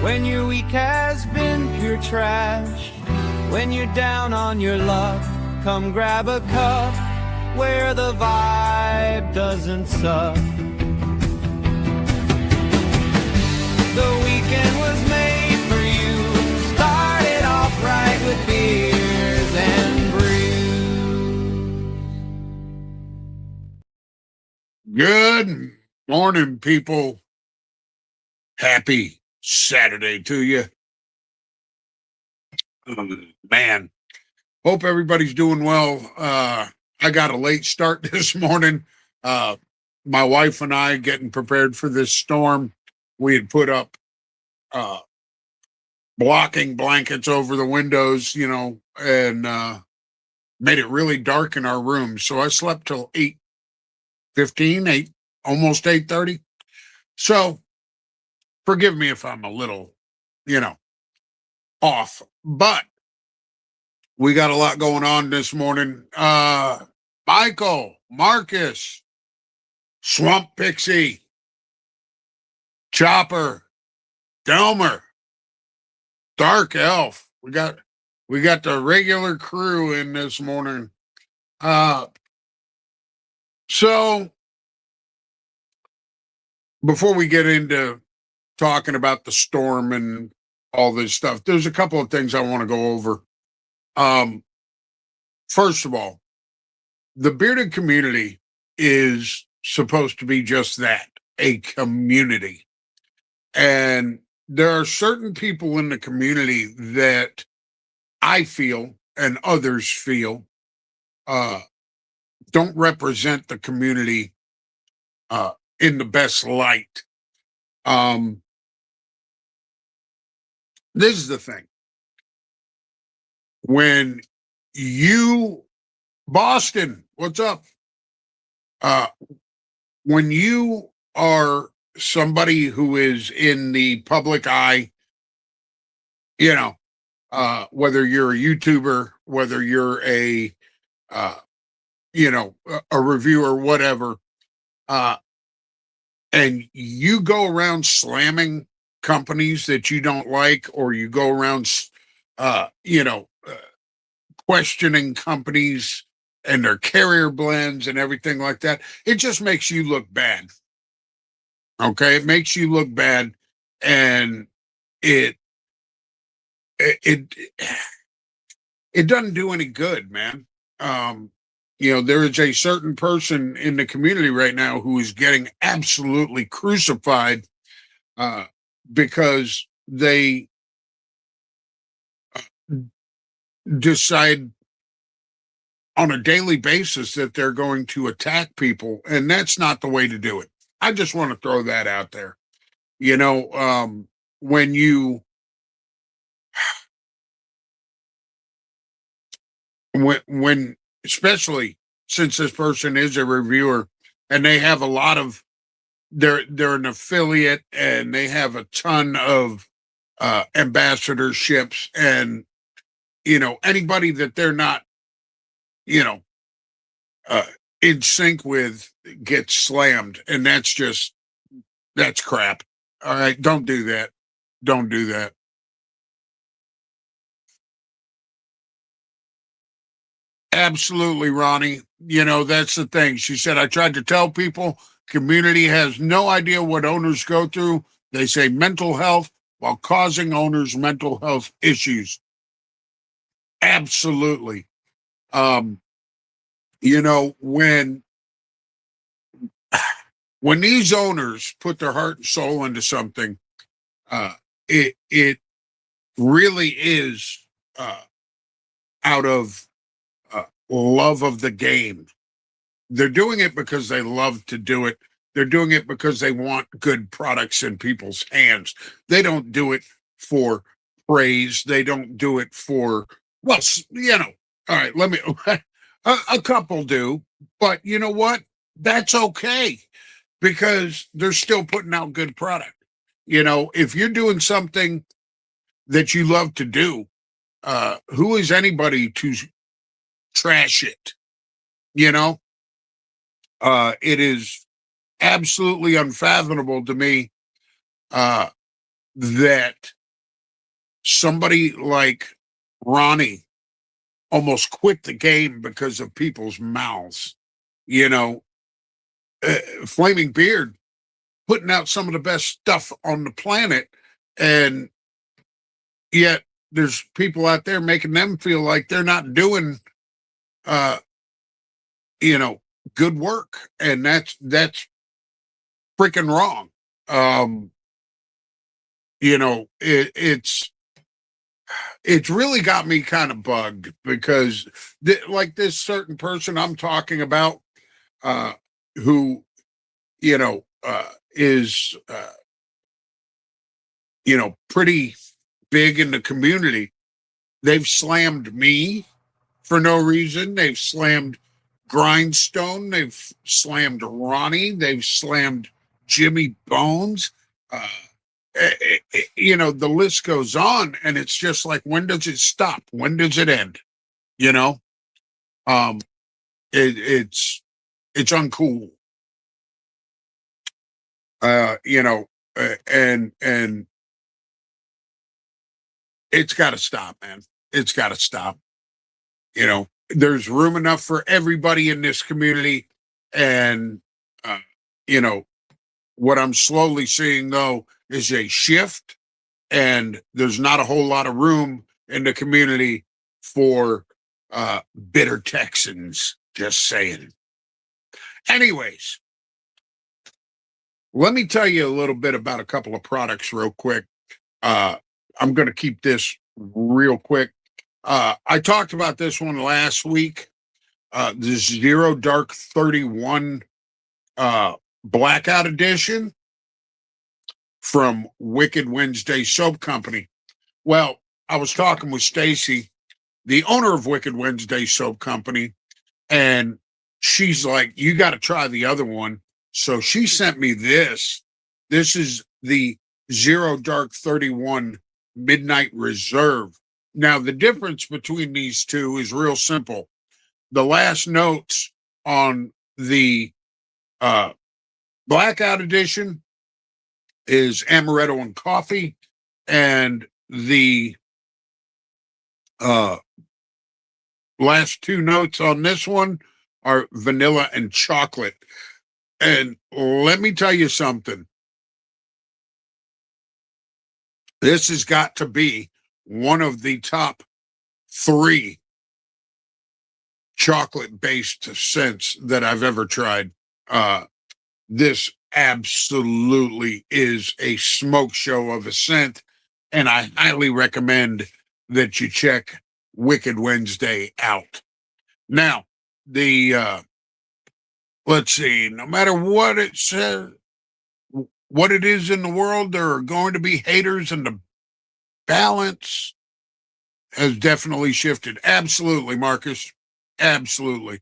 When your week has been pure trash, when you're down on your luck, come grab a cup where the vibe doesn't suck. The weekend was made for you. Start it off right with beers and brews. Good morning, people. Happy Saturday to you. Man, hope everybody's doing well. I got a late start this morning. My wife and I getting prepared for this storm. We had put up blocking blankets over the windows, and made it really dark in our room. So I slept till 8:15, almost 8:30. So forgive me if I'm a little, off, but we got a lot going on this morning. Michael, Marcus, Swamp Pixie, Chopper, Delmer, Dark Elf. We got the regular crew in this morning. So before we get into talking about the storm and all this stuff, there's a couple of things I want to go over. First of all, the bearded community is supposed to be just that, a community. And there are certain people in the community that I feel and others feel don't represent the community in the best light. This is the thing. When Boston, what's up? When you are somebody who is in the public eye, whether you're a YouTuber, whether you're a reviewer, whatever, and you go around slamming companies that you don't like, or you go around, questioning companies and their carrier blends and everything like that, it just makes you look bad. Okay, it makes you look bad, and it doesn't do any good, man. There is a certain person in the community right now who is getting absolutely crucified because they decide on a daily basis that they're going to attack people, and that's not the way to do it. I just want to throw that out there. When especially since this person is a reviewer and they have a lot of, they're an affiliate and they have a ton of ambassadorships, and anybody that they're not in sync with gets slammed, and that's crap. All right, don't do that. Don't do that. Absolutely, Ronnie. That's the thing. She said, I tried to tell people, community has no idea what owners go through. They say mental health while causing owners mental health issues. Absolutely. When these owners put their heart and soul into something, it really is out of love of the game. They're doing it because they love to do it. They're doing it because they want good products in people's hands. They don't do it for praise. They don't do it for, all right, a couple do, but you know what? That's okay, because they're still putting out good product. If you're doing something that you love to do, who is anybody to trash it? It is absolutely unfathomable to me that somebody like Ronnie almost quit the game because of people's mouths. You know, Flaming Beard putting out some of the best stuff on the planet, and yet there's people out there making them feel like they're not doing, uh, you know, good work, and that's freaking wrong. Um, it's really got me kind of bugged because like this certain person I'm talking about, who is pretty big in the community. They've slammed me for no reason. They've slammed Grindstone. They've slammed Ronnie. They've slammed Jimmy Bones. Uh, the list goes on, and it's just like, when does it stop? When does it end? You know, um, it's uncool. And it's got to stop, man. It's got to stop. There's room enough for everybody in this community, and uh, you know, what I'm slowly seeing though is a shift, and there's not a whole lot of room in the community for bitter Texans. Just saying. Anyways, let me tell you a little bit about a couple of products real quick. I'm going to keep this real quick. I talked about this one last week. The Zero Dark 31 Blackout Edition from Wicked Wednesday Soap Company. Well, I was talking with Stacy, the owner of Wicked Wednesday Soap Company, and she's like, you got to try the other one. So she sent me this. This is the Zero Dark 31 Midnight Reserve. Now, the difference between these two is real simple. The last notes on the Blackout Edition is amaretto and coffee, and the last two notes on this one are vanilla and chocolate. And let me tell you something. This has got to be one of the top 3 chocolate-based scents that I've ever tried. This absolutely is a smoke show of a scent, and I highly recommend that you check Wicked Wednesday out. Now, let's see, no matter what it says, what it is in the world, there are going to be haters, and the balance has definitely shifted. Absolutely, Marcus. Absolutely.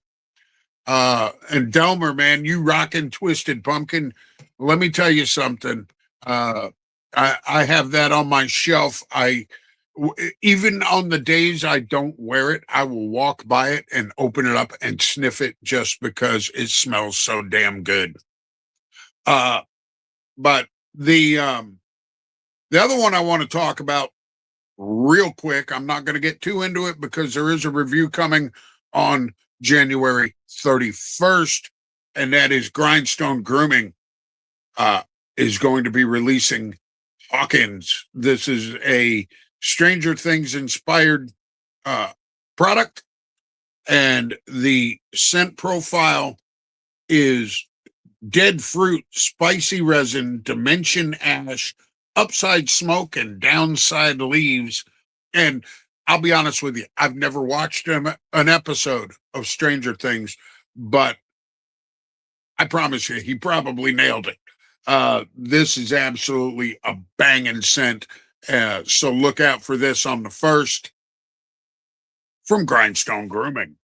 And Delmer, man, you rockin' Twisted Pumpkin. Let me tell you something. I have that on my shelf. Even on the days I don't wear it, I will walk by it and open it up and sniff it just because it smells so damn good. But the other one I want to talk about real quick, I'm not going to get too into it because there is a review coming on January 31st, and that is Grindstone Grooming is going to be releasing Hawkins. This is a Stranger Things inspired product, and the scent profile is dead fruit, spicy resin, dimension ash, upside smoke, and downside leaves. And I'll be honest with you, I've never watched an episode of Stranger Things, but I promise you, he probably nailed it. This is absolutely a banging scent. So look out for this on the 1st from Grindstone Grooming.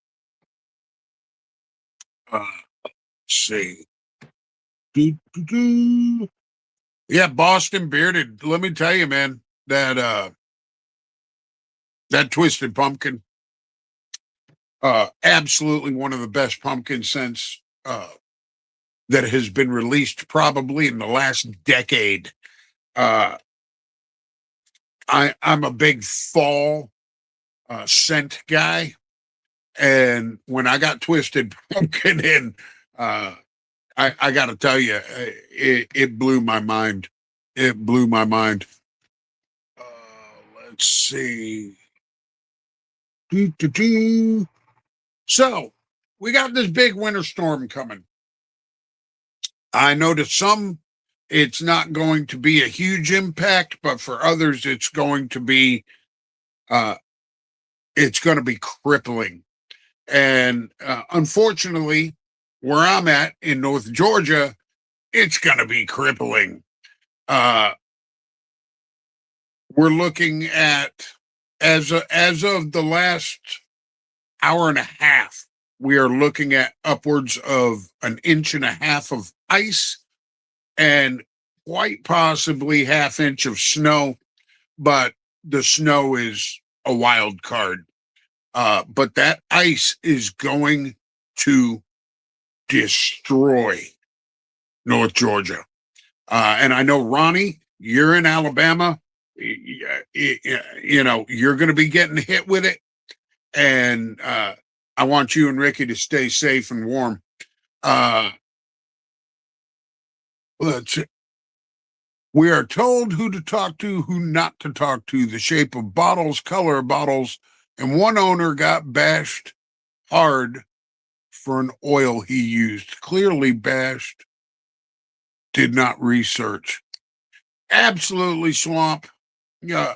Let's see. Yeah, Boston Bearded. Let me tell you, man, that Twisted Pumpkin, absolutely one of the best pumpkin scents that has been released probably in the last decade. I'm a big fall scent guy, and when I got Twisted Pumpkin in, I got to tell you, it blew my mind. It blew my mind. Uh, let's see. Doo-doo-doo. So we got this big winter storm coming. I know to some it's not going to be a huge impact, but for others uh, it's going to be crippling. And unfortunately, where I'm at in North Georgia, it's going to be crippling. Uh, we're looking at as of the last hour and a half, we are looking at upwards of an inch and a half of ice and quite possibly half inch of snow, but the snow is a wild card. But that ice is going to destroy North Georgia. And I know, Ronnie, you're in Alabama. You know, you're going to be getting hit with it. And I want you and Ricky to stay safe and warm. Let's We are told who to talk to, who not to talk to, the shape of bottles, color of bottles, and one owner got bashed hard for an oil he used. Clearly bashed, did not research. Absolutely swamp. Yeah,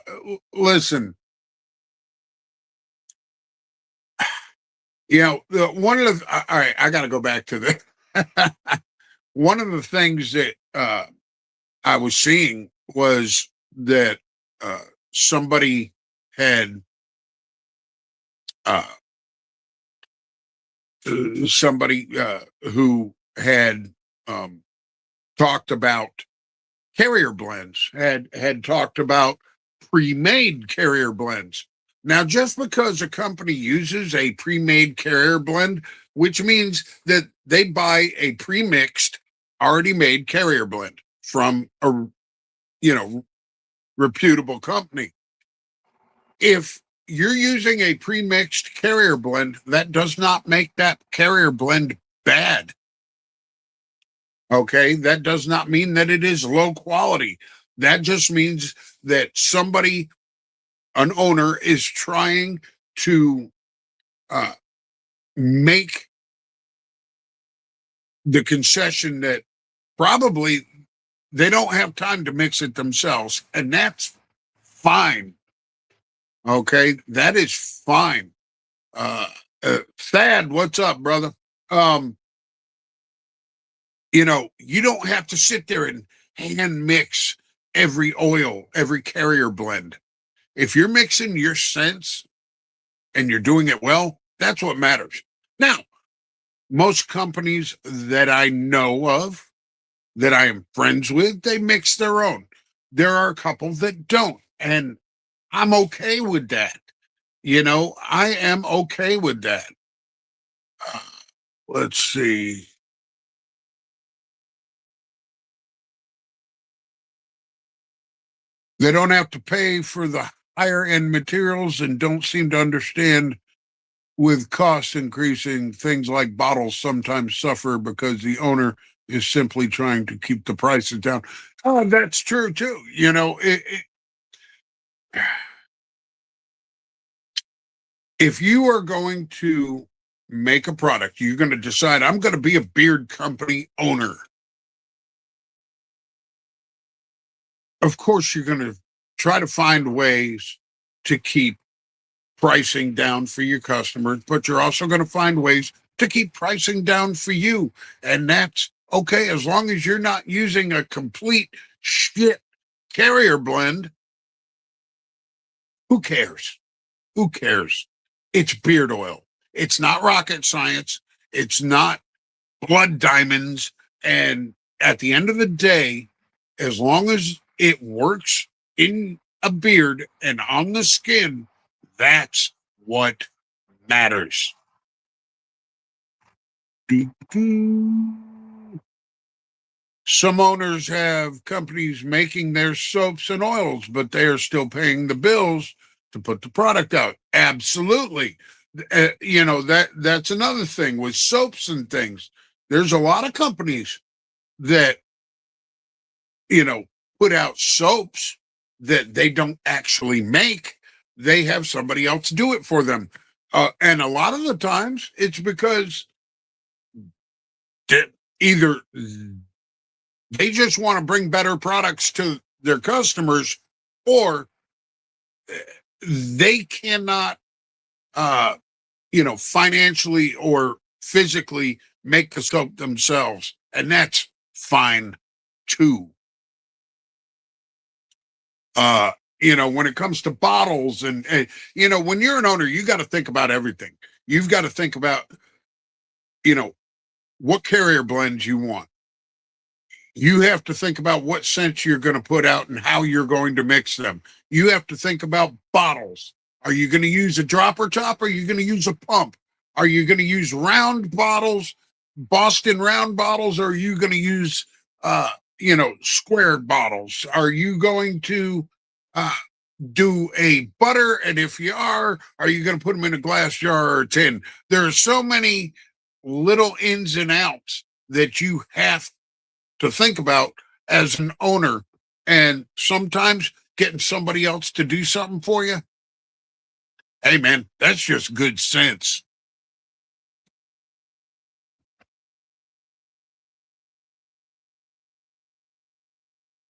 listen. You know, one of the all right, I got to go back to the one of the things that I was seeing was that somebody had uh, who had talked about carrier blends, had talked about pre-made carrier blends. Now, just because a company uses a pre-made carrier blend, which means that they buy a pre-mixed, already made carrier blend from a reputable company. If you're using a pre-mixed carrier blend, that does not make that carrier blend bad. Okay, that does not mean that it is low quality. That just means that an owner, is trying to uh, make the concession that probably they don't have time to mix it themselves, and that's fine. Okay, that is fine. Thad, what's up, brother? Um, you don't have to sit there and hand mix every oil, every carrier blend. If you're mixing your scents and you're doing it well, that's what matters. Now, most companies that I know of, that I am friends with, they mix their own. There are a couple that don't, and I'm okay with that. I am okay with that. Uh, let's see. They don't have to pay for the higher end materials and don't seem to understand with costs increasing, things like bottles sometimes suffer because the owner is simply trying to keep the prices down. Oh, that's true too. If you are going to make a product, you're going to decide, I'm going to be a beard company owner. Of course, you're going to try to find ways to keep pricing down for your customers, but you're also going to find ways to keep pricing down for you. And that's okay as long as you're not using a complete shit carrier blend. Who cares? Who cares? It's beard oil. It's not rocket science. It's not blood diamonds. And at the end of the day, as long as it works in a beard and on the skin, that's what matters. Some owners have companies making their soaps and oils, but they are still paying the bills to put the product out. Absolutely. That's another thing with soaps and things. There's a lot of companies that, you know, put out soaps that they don't actually make. They have somebody else do it for them. And a lot of the times it's because either they just want to bring better products to their customers, or they cannot, uh, financially or physically make the soap themselves. And that's fine too. Uh, when it comes to bottles and when you're an owner, you got to think about everything. You've got to think about, you know, what carrier blends you want. You have to think about what scents you're going to put out and how you're going to mix them. You have to think about bottles. Are you going to use a dropper top? Or are you going to use a pump? Are you going to use round bottles, Boston round bottles? Or are you going to use, squared bottles? Are you going to uh, do a butter? And if you are you going to put them in a glass jar or a tin? There are so many little ins and outs that you have to think about as an owner. And sometimes getting somebody else to do something for you, hey man, that's just good sense.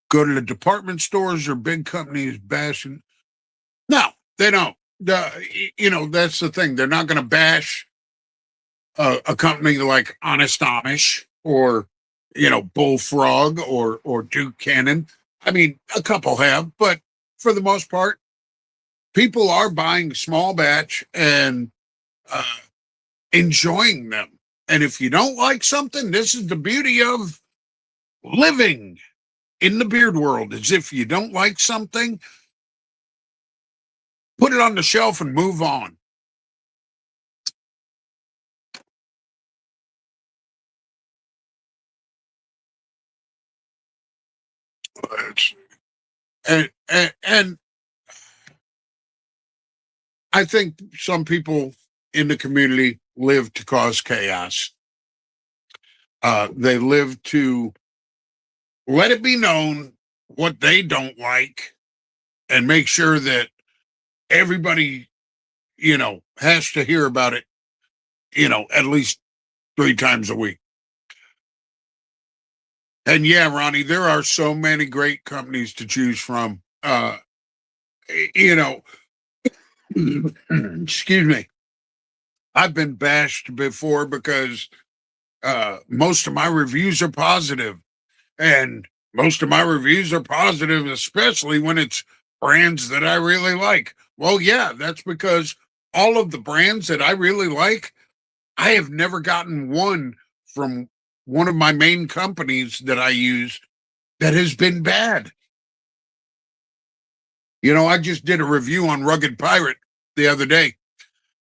Go to the department stores or big companies bashing. No, they don't. That's the thing. They're not going to bash a company like Honest Amish or Bullfrog or Duke Cannon. I mean, a couple have, but for the most part, people are buying small batch and uh, enjoying them. And if you don't like something, this is the beauty of living in the beard world. Is if you don't like something, put it on the shelf and move on. And I think some people in the community live to cause chaos. They live to let it be known what they don't like and make sure that everybody, has to hear about it, at least 3 times a week. And yeah, Ronnie, there are so many great companies to choose from. You know, excuse me. I've been bashed before because most of my reviews are positive, and most of my reviews are positive, especially when it's brands that I really like. Well, yeah, that's because all of the brands that I really like, I have never gotten one from one of my main companies that I use that has been bad. I just did a review on Rugged Pirate the other day,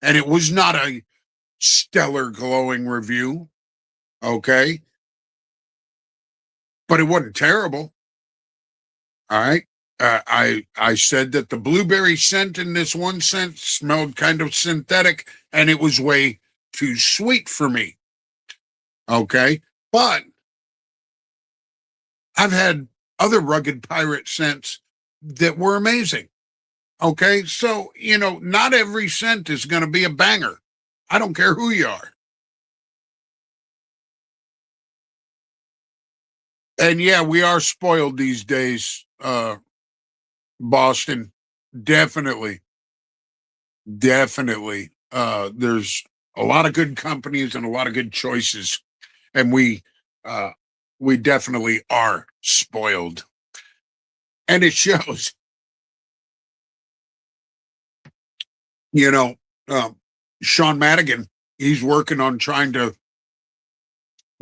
and it was not a stellar glowing review, okay? But it wasn't terrible. All right. I said that the blueberry scent in this one scent smelled kind of synthetic, and it was way too sweet for me. Okay. But I've had other Rugged Pirate scents that were amazing. Okay. So, not every scent is going to be a banger. I don't care who you are. And yeah, we are spoiled these days, Boston. Definitely. Definitely. There's a lot of good companies and a lot of good choices. And uh we definitely are spoiled. And it shows, you know, um Sean Madigan, he's working on trying to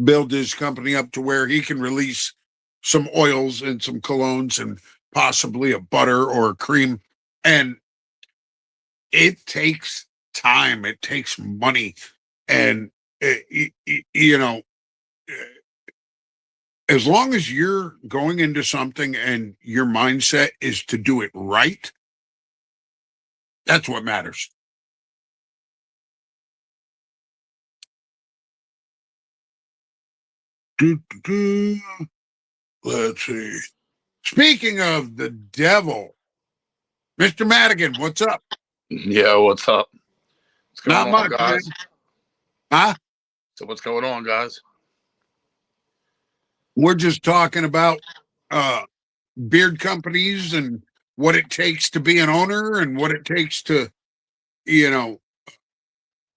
build his company up to where he can release some oils and some colognes and possibly a butter or a cream. And it takes time, it takes money, and you know as long as you're going into something and your mindset is to do it right, that's what matters. Let's see. Speaking of the devil, Mr. Madigan, what's up? Yeah, what's up? What's going Not on, much, man. guys? Huh? So what's going on, guys? We're just talking about beard companies and what it takes to be an owner and what it takes to, you know,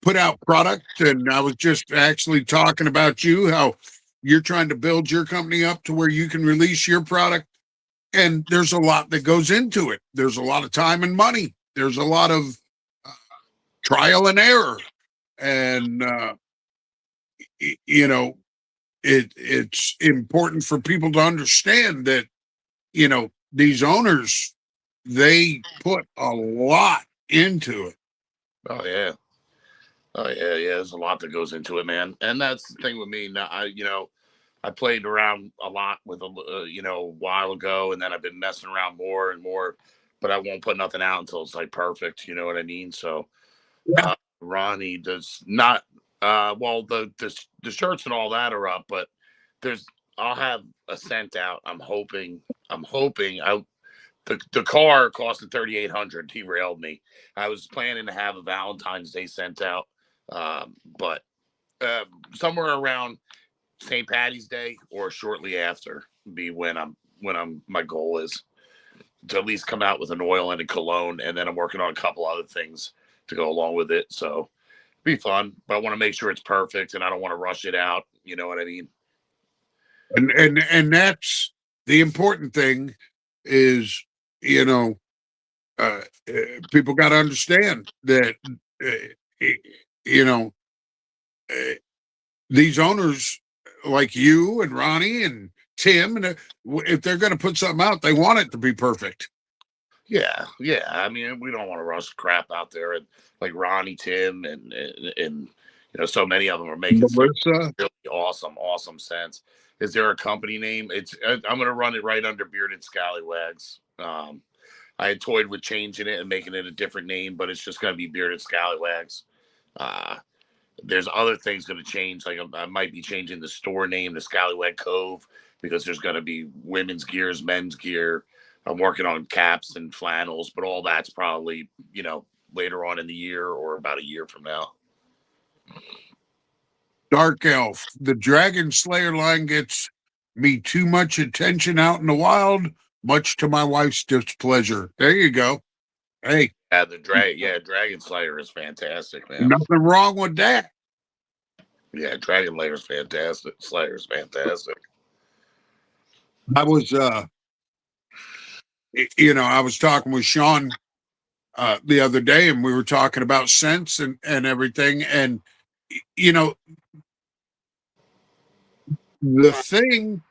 put out product. And I was just actually talking about you, how you're trying to build your company up to where you can release your product. And there's a lot that goes into it. There's a lot of time and money. There's a lot of trial and error. And, you know, it's important for people to understand that, you know, these owners, they put a lot into it. Oh yeah, yeah. There's a lot that goes into it, man. And that's the thing with me. Now, I played around a lot with a while ago, and then I've been messing around more and more. But I won't put nothing out until it's like perfect. You know what I mean? So, Ronnie does not. Well, the shirts and all that are up, but I'll have a scent out. I'm hoping. The car costed $3,800. He railed me. I was planning to have a Valentine's Day sent out, but somewhere around St. Patty's Day or shortly after be when my goal is to at least come out with an oil and a cologne, and then I'm working on a couple other things to go along with it. So be fun, but I want to make sure it's perfect, and I don't want to rush it out. You know what I mean? And that's the important thing is, you know, people got to understand that, you know, uh, these owners like you and Ronnie and Tim, and if they're going to put something out, they want it to be perfect. Yeah. I mean, we don't want to rush crap out there, and like Ronnie, Tim, and so many of them are making some Melissa, really awesome sense. Is there a company name? I'm going to run it right under Bearded Scallywags. I had toyed with changing it and making it a different name, but it's just going to be Bearded Scallywags. Uh, there's other things going to change. Like I might be changing the store name to Scallywag Cove because there's going to be women's gears, men's gear. I'm working on caps and flannels, but all that's probably, later on in the year or about a year from now. Dark Elf, the Dragon Slayer line gets me too much attention out in the wild, much to my wife's displeasure. There you go. Hey, Yeah, Dragon Slayer is fantastic, man. nothing wrong with that. Yeah, Dragon Slayer is fantastic. Slayer is fantastic. I was, I was talking with Sean the other day, and we were talking about scents and everything. And, you know, the thing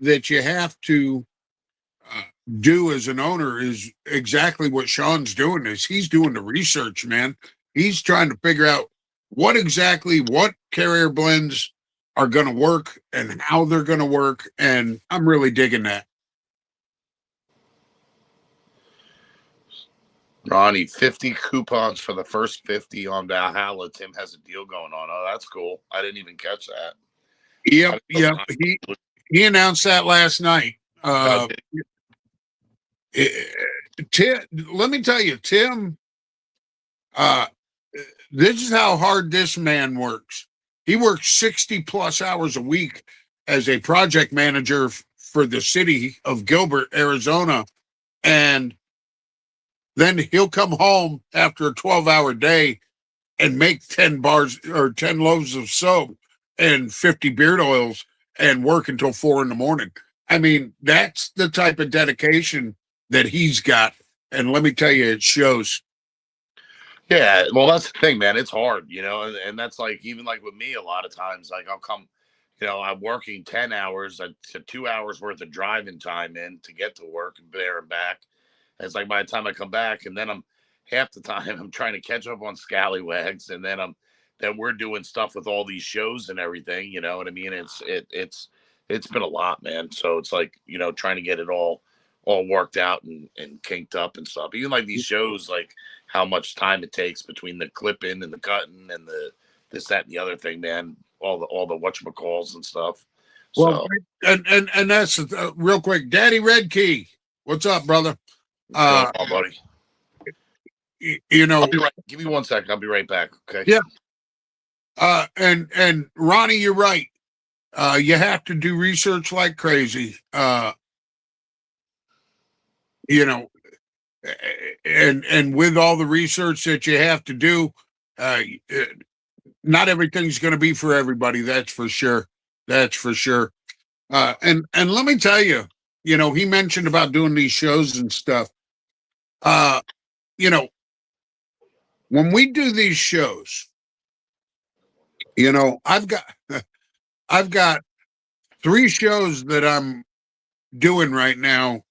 that you have to do as an owner is exactly what Sean's doing is he's doing the research, man. He's trying to figure out what carrier blends are going to work and how they're going to work. And I'm really digging that. Ronnie, 50 coupons for the first 50 on Valhalla. Tim has a deal going on. Oh, that's cool. I didn't even catch that. Yep. He announced that last night. Tim, let me tell you, Tim, this is how hard this man works. He works 60 plus hours a week as a project manager for the city of Gilbert, Arizona. And then he'll come home after a 12-hour day and make 10 bars or 10 loaves of soap and 50 beard oils and work until 4 a.m. I mean, that's the type of dedication that he's got. And let me tell you, it shows. Yeah, well, that's the thing, man. It's hard, and that's like, even like with me, a lot of times, like I'll come, I'm working 10 hours to 2 hours worth of driving time in to get to work and there and back. And it's like by the time I come back, and then I'm half the time I'm trying to catch up on Scallywags, and then we're doing stuff with all these shows and everything. You know what I mean? It's it's been a lot, man. So it's like, trying to get it all worked out and kinked up and stuff. Even like these shows, like how much time it takes between the clipping and the cutting and the this, that, and the other thing, man. All the whatchamacalls and stuff. Well, So and that's real quick. Daddy Red Key, what's up, brother? what's going on, buddy? I'll be right. Give me 1 second. I'll be right back. Okay. Yeah. And Ronnie, you're right. You have to do research like crazy. And with all the research that you have to do, not everything's going to be for everybody. That's for sure. That's for sure. And let me tell you, he mentioned about doing these shows and stuff. When we do these shows, I've got 3 shows that I'm doing right now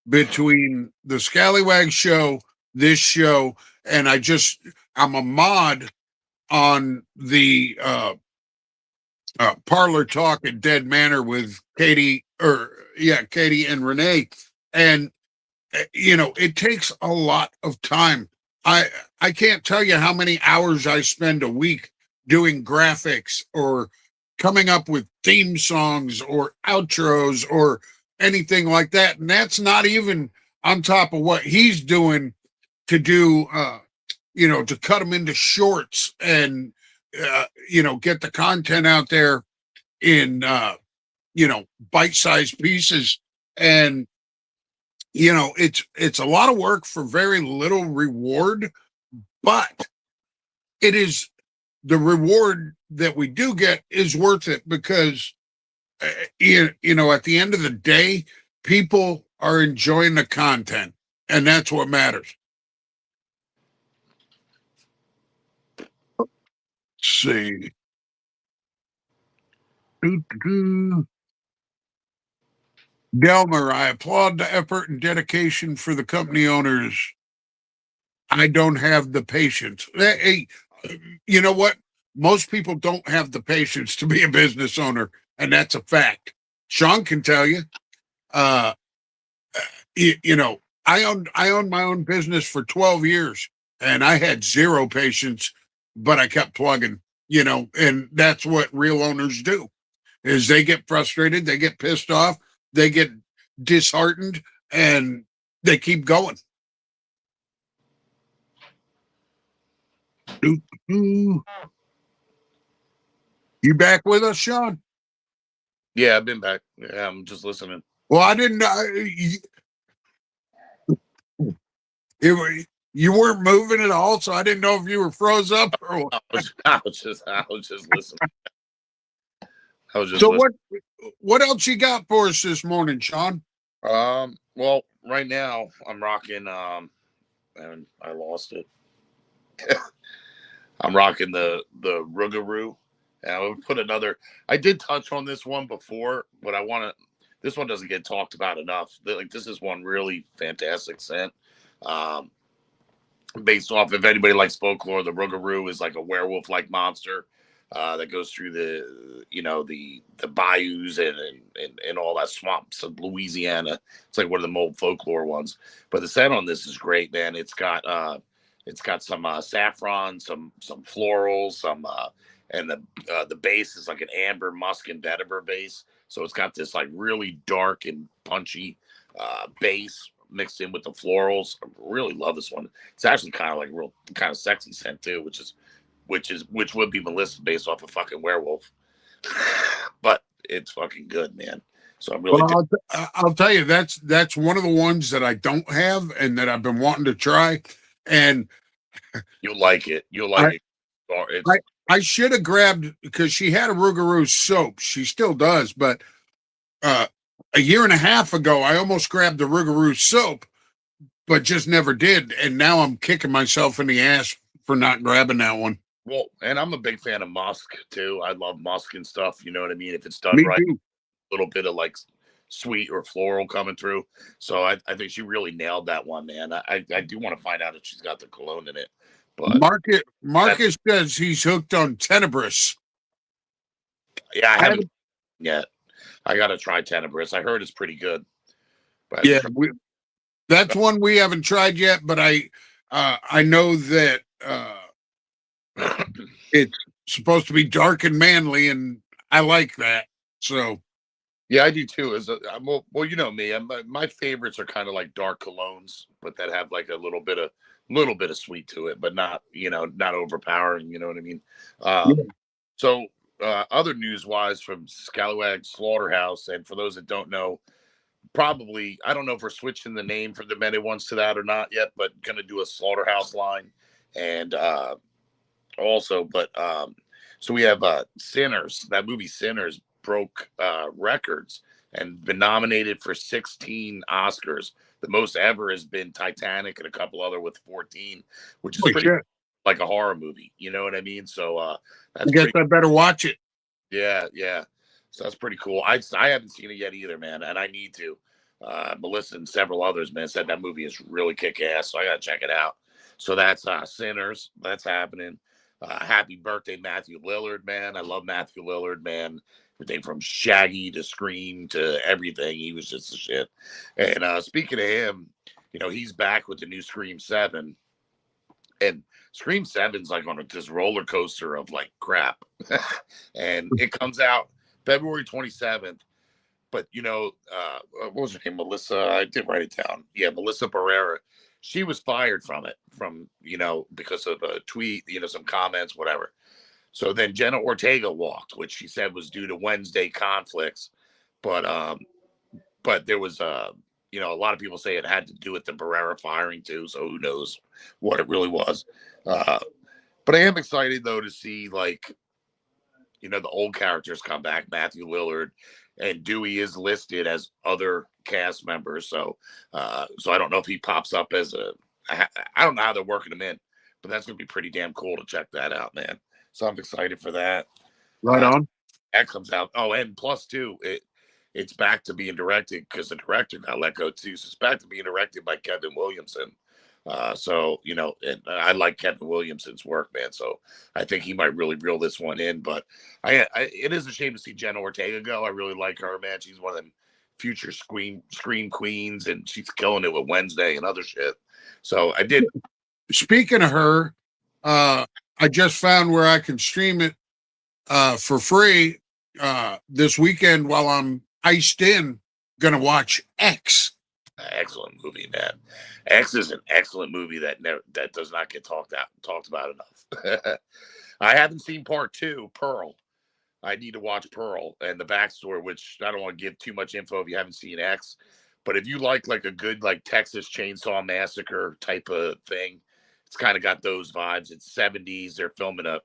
between the Scallywag show, this show, and I'm a mod on the Parlor Talk at Dead Manor with Katie and Renee. And it takes a lot of time. I can't tell you how many hours I spend a week doing graphics or coming up with theme songs or outros or anything like that. And that's not even on top of what he's doing to do, to cut them into shorts and, get the content out there in, bite-sized pieces. And, it's a lot of work for very little reward, but it is the reward that we do get is worth it because, at the end of the day, people are enjoying the content, and that's what matters. Let's see. Delmer, I applaud the effort and dedication for the company owners. I don't have the patience. Hey, you know what? Most people don't have the patience to be a business owner, and that's a fact. Sean can tell you. I owned my own business for 12 years, and I had zero patience, but I kept plugging. And that's what real owners do. Is they get frustrated, they get pissed off, they get disheartened, and they keep going. You back with us, Sean? Yeah, I've been back. Yeah, I'm just listening. Well, I didn't. You weren't moving at all, so I didn't know if you were froze up or what. I was just listening. I was just so listening. what else you got for us this morning, Sean? Well, right now I'm rocking and I lost it. I'm rocking the Rougarou. And I would put I did touch on this one before, but this one doesn't get talked about enough. This is one really fantastic scent. Based off, if anybody likes folklore, the Rougarou is like a werewolf-like monster that goes through the bayous and all that swamps of Louisiana. It's like one of the old folklore ones. But the scent on this is great, man. It's got some saffron, some florals, and the base is like an amber musk and vetiver base. So it's got this like really dark and punchy base mixed in with the florals. I really love this one. It's actually kind of like real kind of sexy scent too, which would be Melissa based off a fucking werewolf. But it's fucking good, man. So I'm really I'll tell you, that's one of the ones that I don't have and that I've been wanting to try. And you'll like it. You'll like it. I should have grabbed, because she had a Rougarou soap. She still does, but a year and a half ago, I almost grabbed the Rougarou soap, but just never did. And now I'm kicking myself in the ass for not grabbing that one. Well, and I'm a big fan of musk too. I love musk and stuff. You know what I mean? If it's done right, a little bit of like sweet or floral coming through. So I think she really nailed that one, man. I do want to find out if she's got the cologne in it. But Marcus says he's hooked on Tenebris. Yeah, I haven't yet. I got to try Tenebris. I heard it's pretty good. But Yeah, that's one we haven't tried yet, but I know that it's supposed to be dark and manly, and I like that. So yeah, I do too. Well, you know me. My favorites are kind of like dark colognes, but that have like a little bit of sweet to it, but not not overpowering. You know what I mean? yeah. So other news wise from Scallywag Slaughterhouse, and for those that don't know, probably I don't know if we're switching the name for the many ones to that or not yet, but gonna do a Slaughterhouse line, and also, but so we have Sinners. That movie Sinners broke records and been nominated for 16 Oscars. The most ever has been Titanic and a couple other with 14, which is pretty like a horror movie. You know what I mean? So that's I guess I better watch it. yeah, yeah. So that's pretty cool. I haven't seen it yet either, man, and I need to. Melissa and several others, man, said that movie is really kick ass, so I gotta check it out. So that's Sinners. That's happening. Happy birthday, Matthew Lillard, man. I love Matthew Lillard, man. Everything from Shaggy to Scream to everything. He was just a shit. And speaking of him, he's back with the new Scream 7. And Scream 7's like on this roller coaster of like crap. And it comes out February 27th. But what was her name? Melissa. I did write it down. Yeah, Melissa Barrera. She was fired from it, because of a tweet, some comments, whatever. So then Jenna Ortega walked, which she said was due to Wednesday conflicts. But there was a lot of people say it had to do with the Barrera firing too. So who knows what it really was. But I am excited though to see the old characters come back. Matthew Lillard and Dewey is listed as other cast members. So I don't know if he pops up as I don't know how they're working him in, but that's going to be pretty damn cool to check that out, man. So I'm excited for that. Right on. That comes out. Oh, and plus too, it's back to being directed because the director got let go too. So it's back to being directed by Kevin Williamson. And I like Kevin Williamson's work, man. So I think he might really reel this one in. But it is a shame to see Jenna Ortega go. I really like her, man. She's one of them future screen queens, and she's killing it with Wednesday and other shit. So I did. Speaking of her, I just found where I can stream it for free this weekend while I'm iced in. Gonna watch X. Excellent movie, man. X is an excellent movie that does not get talked about enough. I haven't seen part 2, Pearl. I need to watch Pearl and the backstory, which I don't want to give too much info if you haven't seen X. But if you like a good Texas Chainsaw Massacre type of thing, it's kind of got those vibes. It's 70s. They're filming a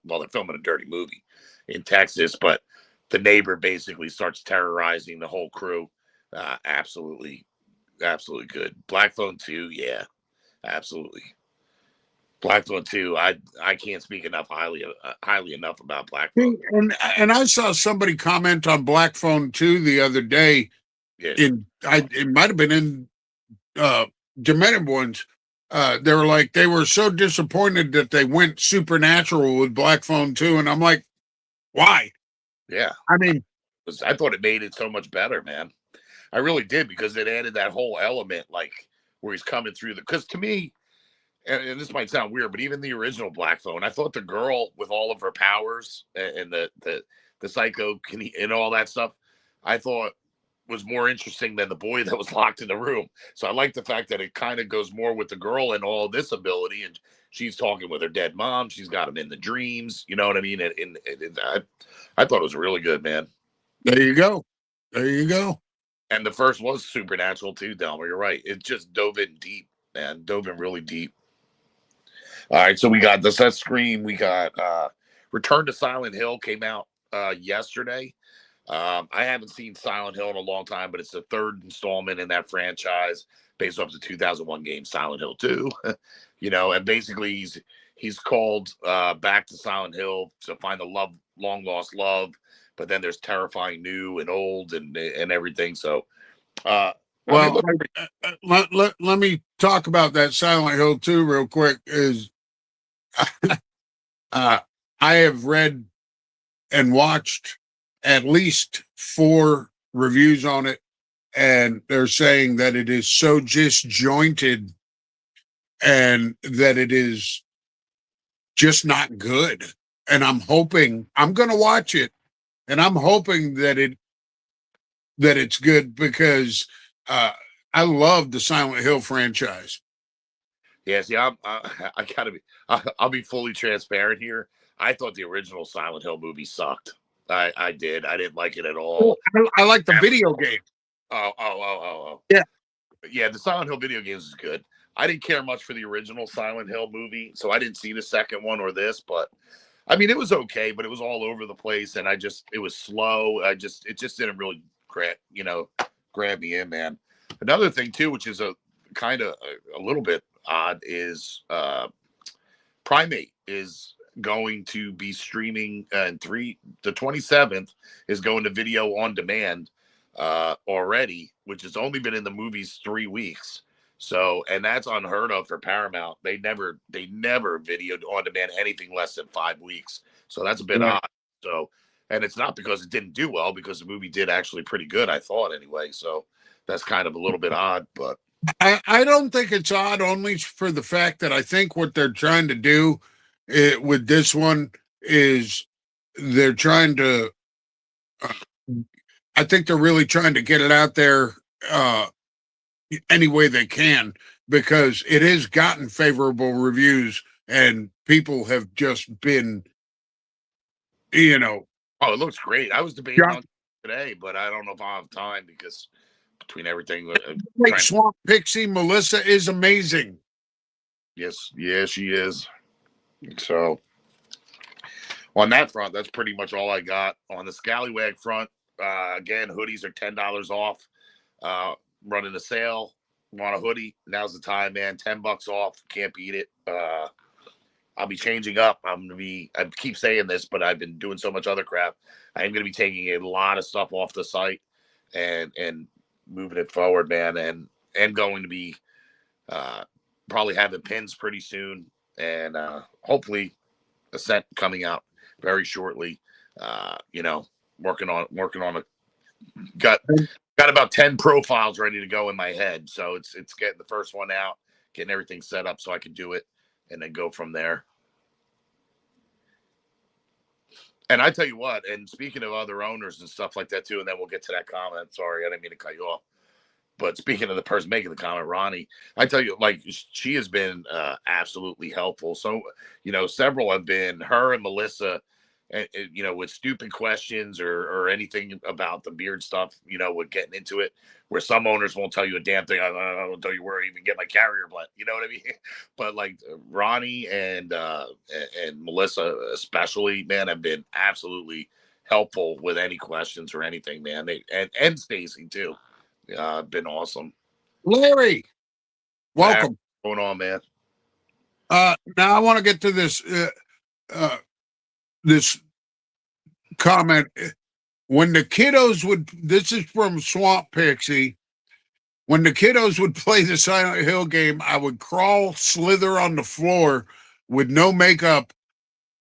dirty movie in Texas, but the neighbor basically starts terrorizing the whole crew. Absolutely good. Black Phone 2, yeah, absolutely. Black Phone 2, I can't speak highly enough about Black Phone. And I saw somebody comment on Black Phone 2 the other day. Yeah. It might have been in Demented Ones. They were like, they were so disappointed that they went supernatural with Black Phone 2, and I'm like, why? Yeah. I mean, I thought it made it so much better, man. I really did, because it added that whole element, where he's coming through because to me, and this might sound weird, but even the original Black Phone, I thought the girl with all of her powers and the psycho and all that stuff, I thought was more interesting than the boy that was locked in the room. So I like the fact that it kind of goes more with the girl and all this ability, and she's talking with her dead mom. She's got him in the dreams. You know what I mean? And I thought it was really good, man. There you go. And the first was supernatural too, Delmer. You're right. It just dove in deep, man. Dove in really deep. All right, so we got the set Scream. We got Return to Silent Hill came out yesterday. I haven't seen Silent Hill in a long time, but it's the third installment in that franchise based off the 2001 game Silent Hill 2. And basically he's called back to Silent Hill to find the long lost love. But then there's terrifying new and old and everything. So, let me talk about that Silent Hill 2 real quick. Is I have read and watched at least 4 reviews on it, and they're saying that it is so disjointed and that it is just not good. And I'm hoping I'm going to watch it, and I'm hoping that it's good because I love the Silent Hill franchise. Yeah, see, I gotta be, I'll be fully transparent here. I thought the original Silent Hill movie sucked. I did. I didn't like it at all. I like the video game. Oh. Yeah. Yeah, the Silent Hill video games is good. I didn't care much for the original Silent Hill movie, so I didn't see the second one or this, but I mean, it was okay, but it was all over the place, and it was slow. It just didn't really grab me in, man. Another thing too, which is a kind of a little bit odd, is Primate is going to be streaming, and the 27th is going to video on demand already, which has only been in the movies 3 weeks. So, and that's unheard of for Paramount. They never videoed on demand anything less than 5 weeks. So that's a bit odd. So, and it's not because it didn't do well, because the movie did actually pretty good, I thought, anyway. So that's kind of a little bit odd, but I don't think it's odd, only for the fact that I think what they're trying to do with this one is they're trying to, I think they're really trying to get it out there any way they can, because it has gotten favorable reviews and people have just been, oh, it looks great. I was debating on today, but I don't know if I'll have time because between everything. Swamp Pixie Melissa is amazing. Yes, she is. So on that front, that's pretty much all I got. On the Scallywag front, again, hoodies are $10 off. Running a sale. Want a hoodie? Now's the time, man. $10 off. Can't beat it. I'll be changing up. I keep saying this, but I've been doing so much other crap. I'm going to be taking a lot of stuff off the site and moving it forward, man. And going to be probably having pins pretty soon, and hopefully a set coming out very shortly. Working on a got about 10 profiles ready to go in my head. So it's getting the first one out, getting everything set up so I can do it, and then go from there. And I tell you what, and speaking of other owners and stuff like that too, and then we'll get to that comment. Sorry, I didn't mean to cut you off. But speaking of the person making the comment, Ronnie, I tell you, like, she has been absolutely helpful. So, several have been, her and Melissa, with stupid questions or anything about the beard stuff, with getting into it, where some owners won't tell you a damn thing. I don't tell you where I even get my carrier blend. You know what I mean? But like Ronnie and Melissa especially, man, have been absolutely helpful with any questions or anything, man. And Stacy too. Been awesome. Larry, welcome. What's going on, man? Now I want to get to this comment. When the kiddos this is from Swamp Pixie. When the kiddos would play the Silent Hill game, I would crawl, slither on the floor with no makeup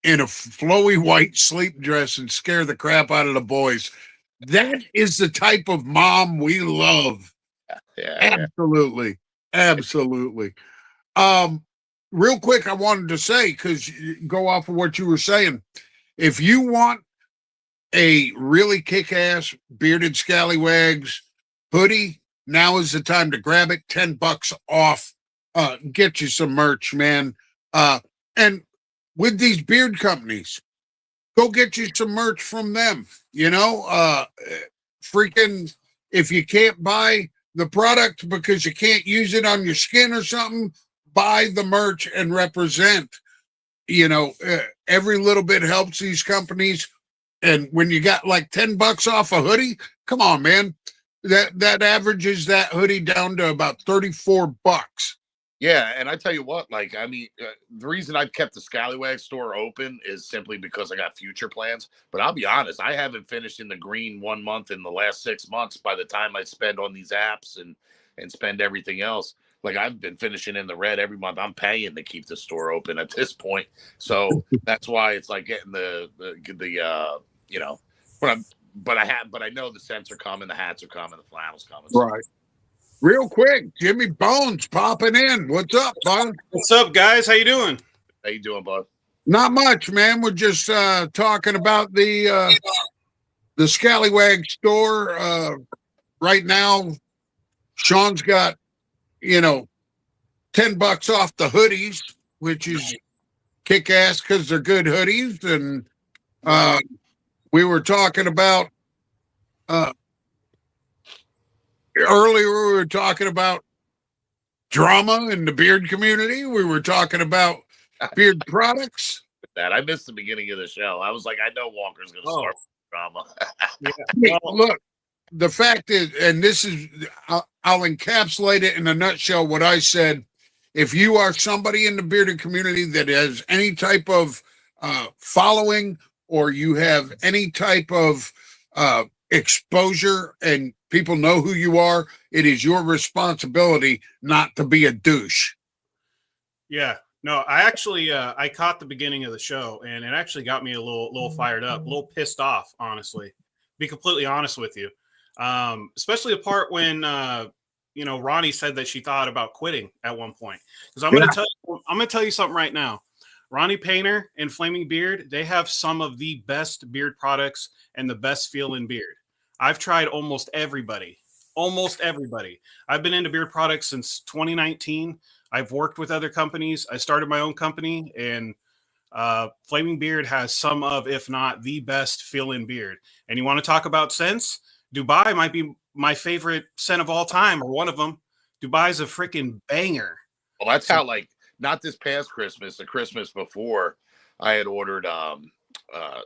in a flowy white sleep dress and scare the crap out of the boys. That is the type of mom we love. Yeah. Absolutely. Real quick, I wanted to say, because go off of what you were saying, if you want a really kick-ass bearded scallywags hoodie, now is the time to grab it. $10 off. Get you some merch, man. And with these beard companies, go get you some merch from them. Freaking, if you can't buy the product because you can't use it on your skin or something, buy the merch and represent. Every little bit helps these companies. And when you got like $10 off a hoodie, come on, man. That averages that hoodie down to about $34. Yeah, and I tell you what, the reason I've kept the Scallywag store open is simply because I got future plans. But I'll be honest, I haven't finished in the green 1 month in the last 6 months by the time I spend on these apps and spend everything else. Like, I've been finishing in the red every month. I'm paying to keep the store open at this point. So that's why it's like getting the when I'm but I know the scents are coming, the hats are coming, the flannels coming. Right. Real quick, Jimmy Bones popping in. What's up, bud? What's up, guys? How you doing? How you doing, bud? Not much, man. We're just talking about the Scallywag store. Right now, Sean's got, $10 off the hoodies, which is kick ass because they're good hoodies. And we were talking about earlier, we were talking about drama in the beard community. We were talking about beard products. That I missed the beginning of the show. I was like, I know Walker's going to start drama. Hey, look, the fact is, and this is, I'll encapsulate it in a nutshell. What I said: if you are somebody in the bearded community that has any type of following, or you have any type of exposure, and people know who you are, it is your responsibility not to be a douche. Yeah. No, I actually I caught the beginning of the show, and it actually got me a little fired up, a little pissed off, honestly. Be completely honest with you. Especially the part when Ronnie said that she thought about quitting at one point. Because I'm gonna tell you something right now. Ronnie Painter and Flaming Beard, they have some of the best beard products and the best feel in beard. I've tried almost everybody. I've been into beard products since 2019. I've worked with other companies. I started my own company, and Flaming Beard has some of, if not the best feel in beard. And you want to talk about scents? Dubai might be my favorite scent of all time, or one of them. Dubai's a freaking banger. Well, that's how, like, not this past Christmas, the Christmas before, I had ordered,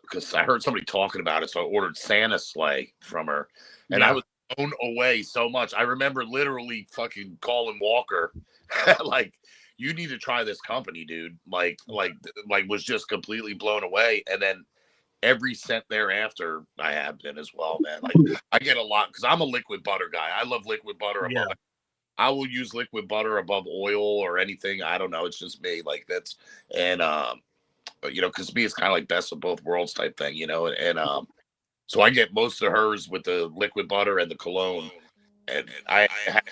because I heard somebody talking about it, so I ordered Santa Sleigh from her, and I was blown away so much. I remember literally fucking calling Walker, like, you need to try this company, dude. Like was just completely blown away. And then every scent thereafter I have been as well, man. Like, I get a lot because I'm a liquid butter guy. I love liquid butter above it. I will use liquid butter above oil or anything. I don't know. It's just me. Like, that's, and because me, it's kind of like best of both worlds type thing, and so I get most of hers with the liquid butter and the cologne, and I have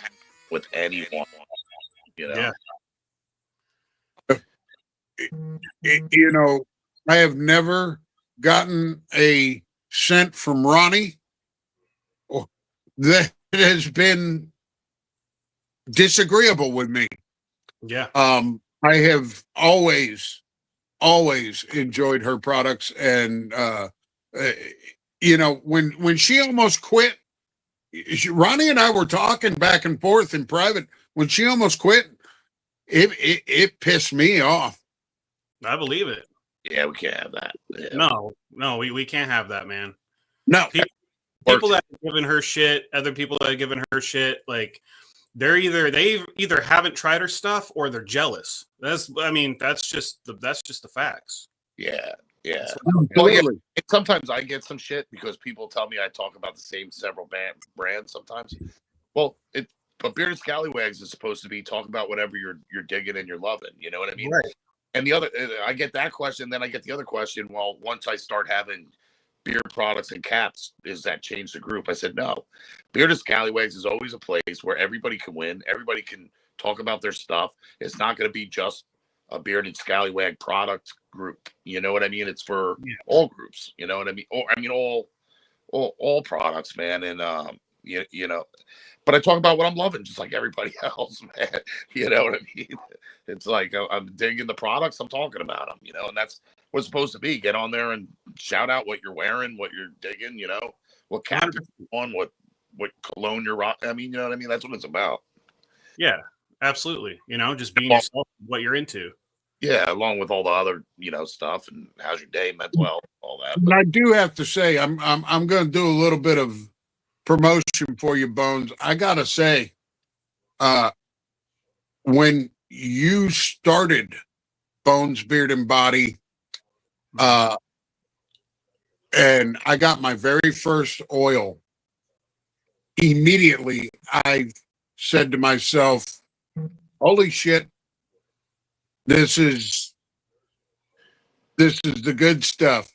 with anyone, Yeah. I have never gotten a scent from Ronnie that has been disagreeable with me. Yeah. I have always enjoyed her products, and when she almost quit, Ronnie and I were talking back and forth in private. When she almost quit, it pissed me off. I believe it. Yeah, we can't have that. Yeah. No, we can't have that, man. No. People that have given her shit, other people that have given her shit, like, they either haven't tried her stuff or they're jealous. That's just the facts. Yeah. Well, yeah, sometimes I get some shit because people tell me I talk about the same several brands sometimes. Well, but Bearded Scallywags is supposed to be talk about whatever you're digging and you're loving. You know what I mean? Right. And I get that question, then I get the other question. Well, once I start having beer products and caps, does that change the group? I said no. Bearded Scallywags is always a place where everybody can win. Everybody can talk about their stuff. It's not going to be just a Bearded Scallywag product group. You know what I mean? It's for all groups. You know what I mean? All products, man. And but I talk about what I'm loving, just like everybody else, man. You know what I mean? It's like I'm digging the products, I'm talking about them, and that's what it's supposed to be. Get on there and shout out what you're wearing, what you're digging, what cap you're on, what cologne you're rocking. I mean, you know what I mean? That's what it's about. Yeah, absolutely. Just being yourself, what you're into. Yeah, along with all the other, stuff, and how's your day, mental health, all that. But I do have to say, I'm going to do a little bit of promotion for you, Bones. I gotta say, when you started Bones Beard and Body, and I got my very first oil, immediately I said to myself, holy shit, this is the good stuff.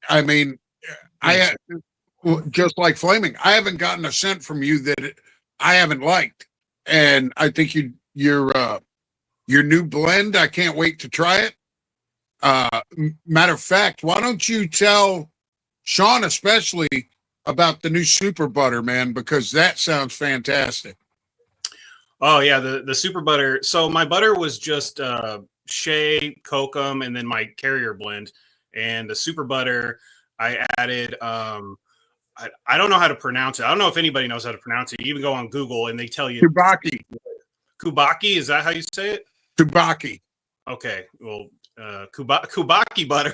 I mean, just like Flaming. I haven't gotten a scent from you that I haven't liked, and I think your new blend. I can't wait to try it. Matter of fact, why don't you tell Sean especially about the new super butter, man? Because that sounds fantastic. Oh yeah, the super butter. So my butter was just shea, kokum, and then my carrier blend. And the super butter, I added. I don't know how to pronounce it. I don't know if anybody knows how to pronounce it. You even go on Google and they tell you Tubaki. Kubaki. Is that how you say it? Tubaki. Okay. Well, Kubaki butter.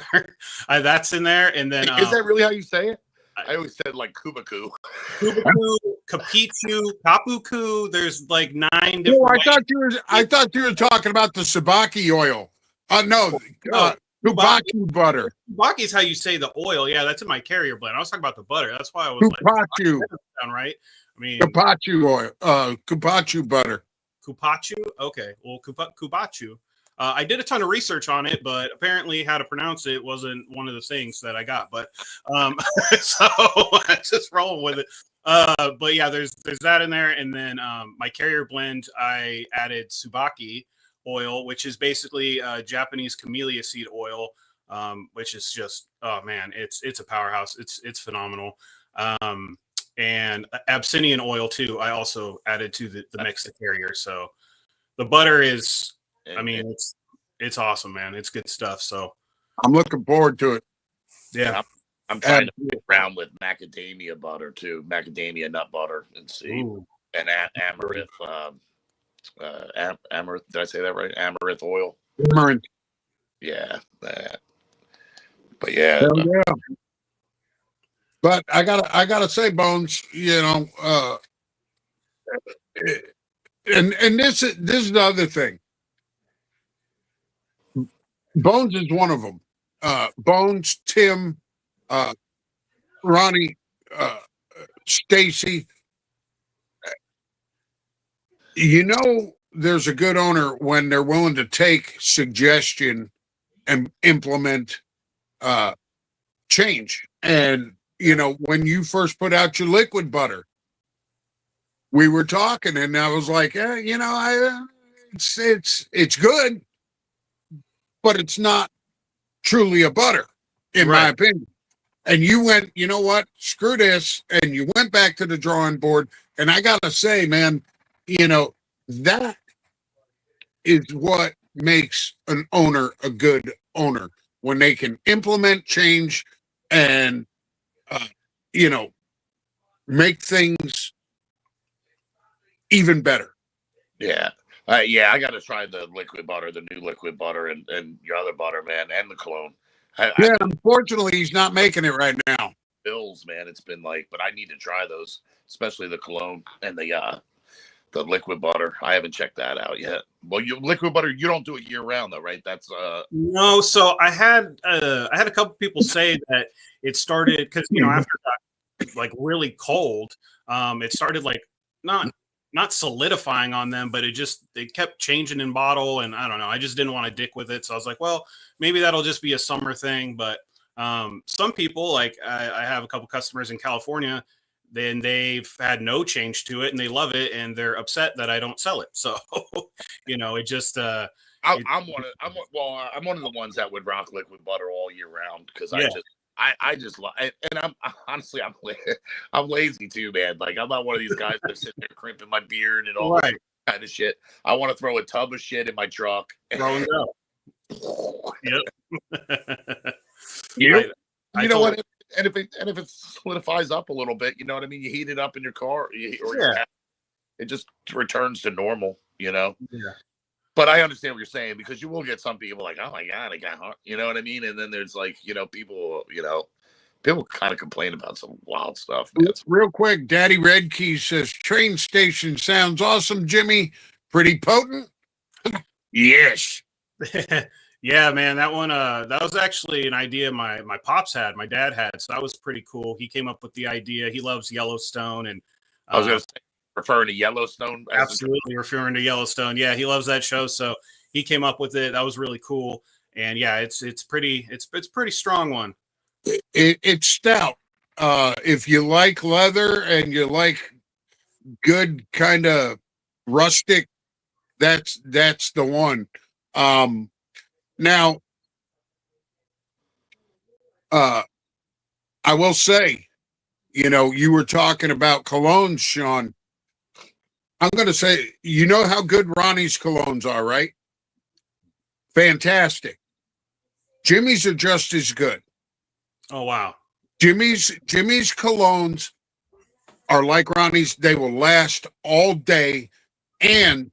That's in there. And then Is that really how you say it? I always said like Kubaku. Kubaku, Kapichu, Kapuku. There's like 9 different. No, I thought you were talking about the sabaki oil. No, Kubaki butter. Kubaki is how you say the oil. Yeah, that's in my carrier blend. I was talking about the butter. That's why I was Kupachu. like, sound right? I mean, Kupachu oil. Kupachu butter. Kupachu. Okay, well, Kupachu. I did a ton of research on it, but apparently how to pronounce it wasn't one of the things that I got. But so I just rolling with it. But yeah, there's that in there, and then my carrier blend, I added Subaki oil, which is basically Japanese camellia seed oil, which is just, oh man, it's a powerhouse. It's phenomenal. And Abyssinian oil too. I also added to the mix, the carrier. So the butter is. I mean, it's awesome, man. It's good stuff. So I'm looking forward to it. Yeah, I'm trying to play around with macadamia butter too, macadamia nut butter, and see. Ooh. And amaranth. Amaranth. Did I say that right? Amaranth oil. Amaranth. Yeah, that. But yeah. Yeah. But I gotta say, Bones. You know, and this is the other thing. Bones is one of them. Bones, Tim, Ronnie, Stacy. You know, there's a good owner when they're willing to take suggestion and implement change. And, you know, when you first put out your liquid butter, we were talking and I was like, you know, it's good, but it's not truly a butter, in my opinion. And you went, you know what, screw this. And you went back to the drawing board. And I got to say, man, you know, that is what makes an owner a good owner, when they can implement change and, you know, make things even better. Yeah. Yeah, I got to try the liquid butter, the new liquid butter, and your other butter, man, and the cologne. Unfortunately, he's not making it right now. Bills, man, it's been like, but I need to try those, especially the cologne and the liquid butter. I haven't checked that out yet. Well, liquid butter, you don't do it year round though, right? That's no. So I had a couple people say that it started because, you know, after it got like really cold, it started like not solidifying on them, but it kept changing in bottle, and I don't know. I just didn't want to dick with it, so I was like, well, maybe that'll just be a summer thing. But some people, like I have a couple customers in California, then they've had no change to it, and they love it, and they're upset that I don't sell it. So, you know, it just. I'm one of the ones that would rock liquid butter all year round because I just love, and I'm honestly I'm lazy too, man. Like, I'm not one of these guys that sit there crimping my beard and all that kind of shit. I want to throw a tub of shit in my truck. Throw it up. Yep. You know what? And if it solidifies up a little bit, you know what I mean. You heat it up in your car, it just returns to normal. You know. Yeah. But I understand what you're saying, because you will get some people like, oh my God, it got hot. You know what I mean? And then there's like, you know, people kind of complain about some wild stuff. Man. Real quick, Daddy Red Key says, train station sounds awesome, Jimmy. Pretty potent. Yes. Yeah, man, that one, that was actually an idea my pops had, my dad had. So that was pretty cool. He came up with the idea. He loves Yellowstone. And I was going to say, referring to Yellowstone. Absolutely referring to Yellowstone. Yeah, he loves that show. So he came up with it. That was really cool. And yeah, it's pretty strong one. It's stout. if you like leather and you like good kind of rustic, that's the one. Now, I will say, you were talking about colognes, Sean. I'm going to say, you know how good Ronnie's colognes are, right? Fantastic. Jimmy's are just as good. Oh, wow. Jimmy's colognes are like Ronnie's. They will last all day, and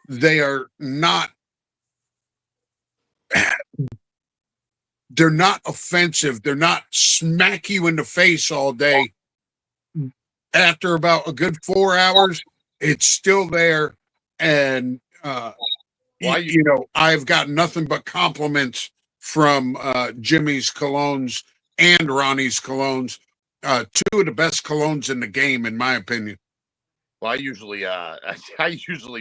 they are not, they're not offensive. They're not smack you in the face all day. After about a good 4 hours, it's still there. And, I've got nothing but compliments from Jimmy's colognes and Ronnie's colognes. Two of the best colognes in the game, in my opinion. Well, I usually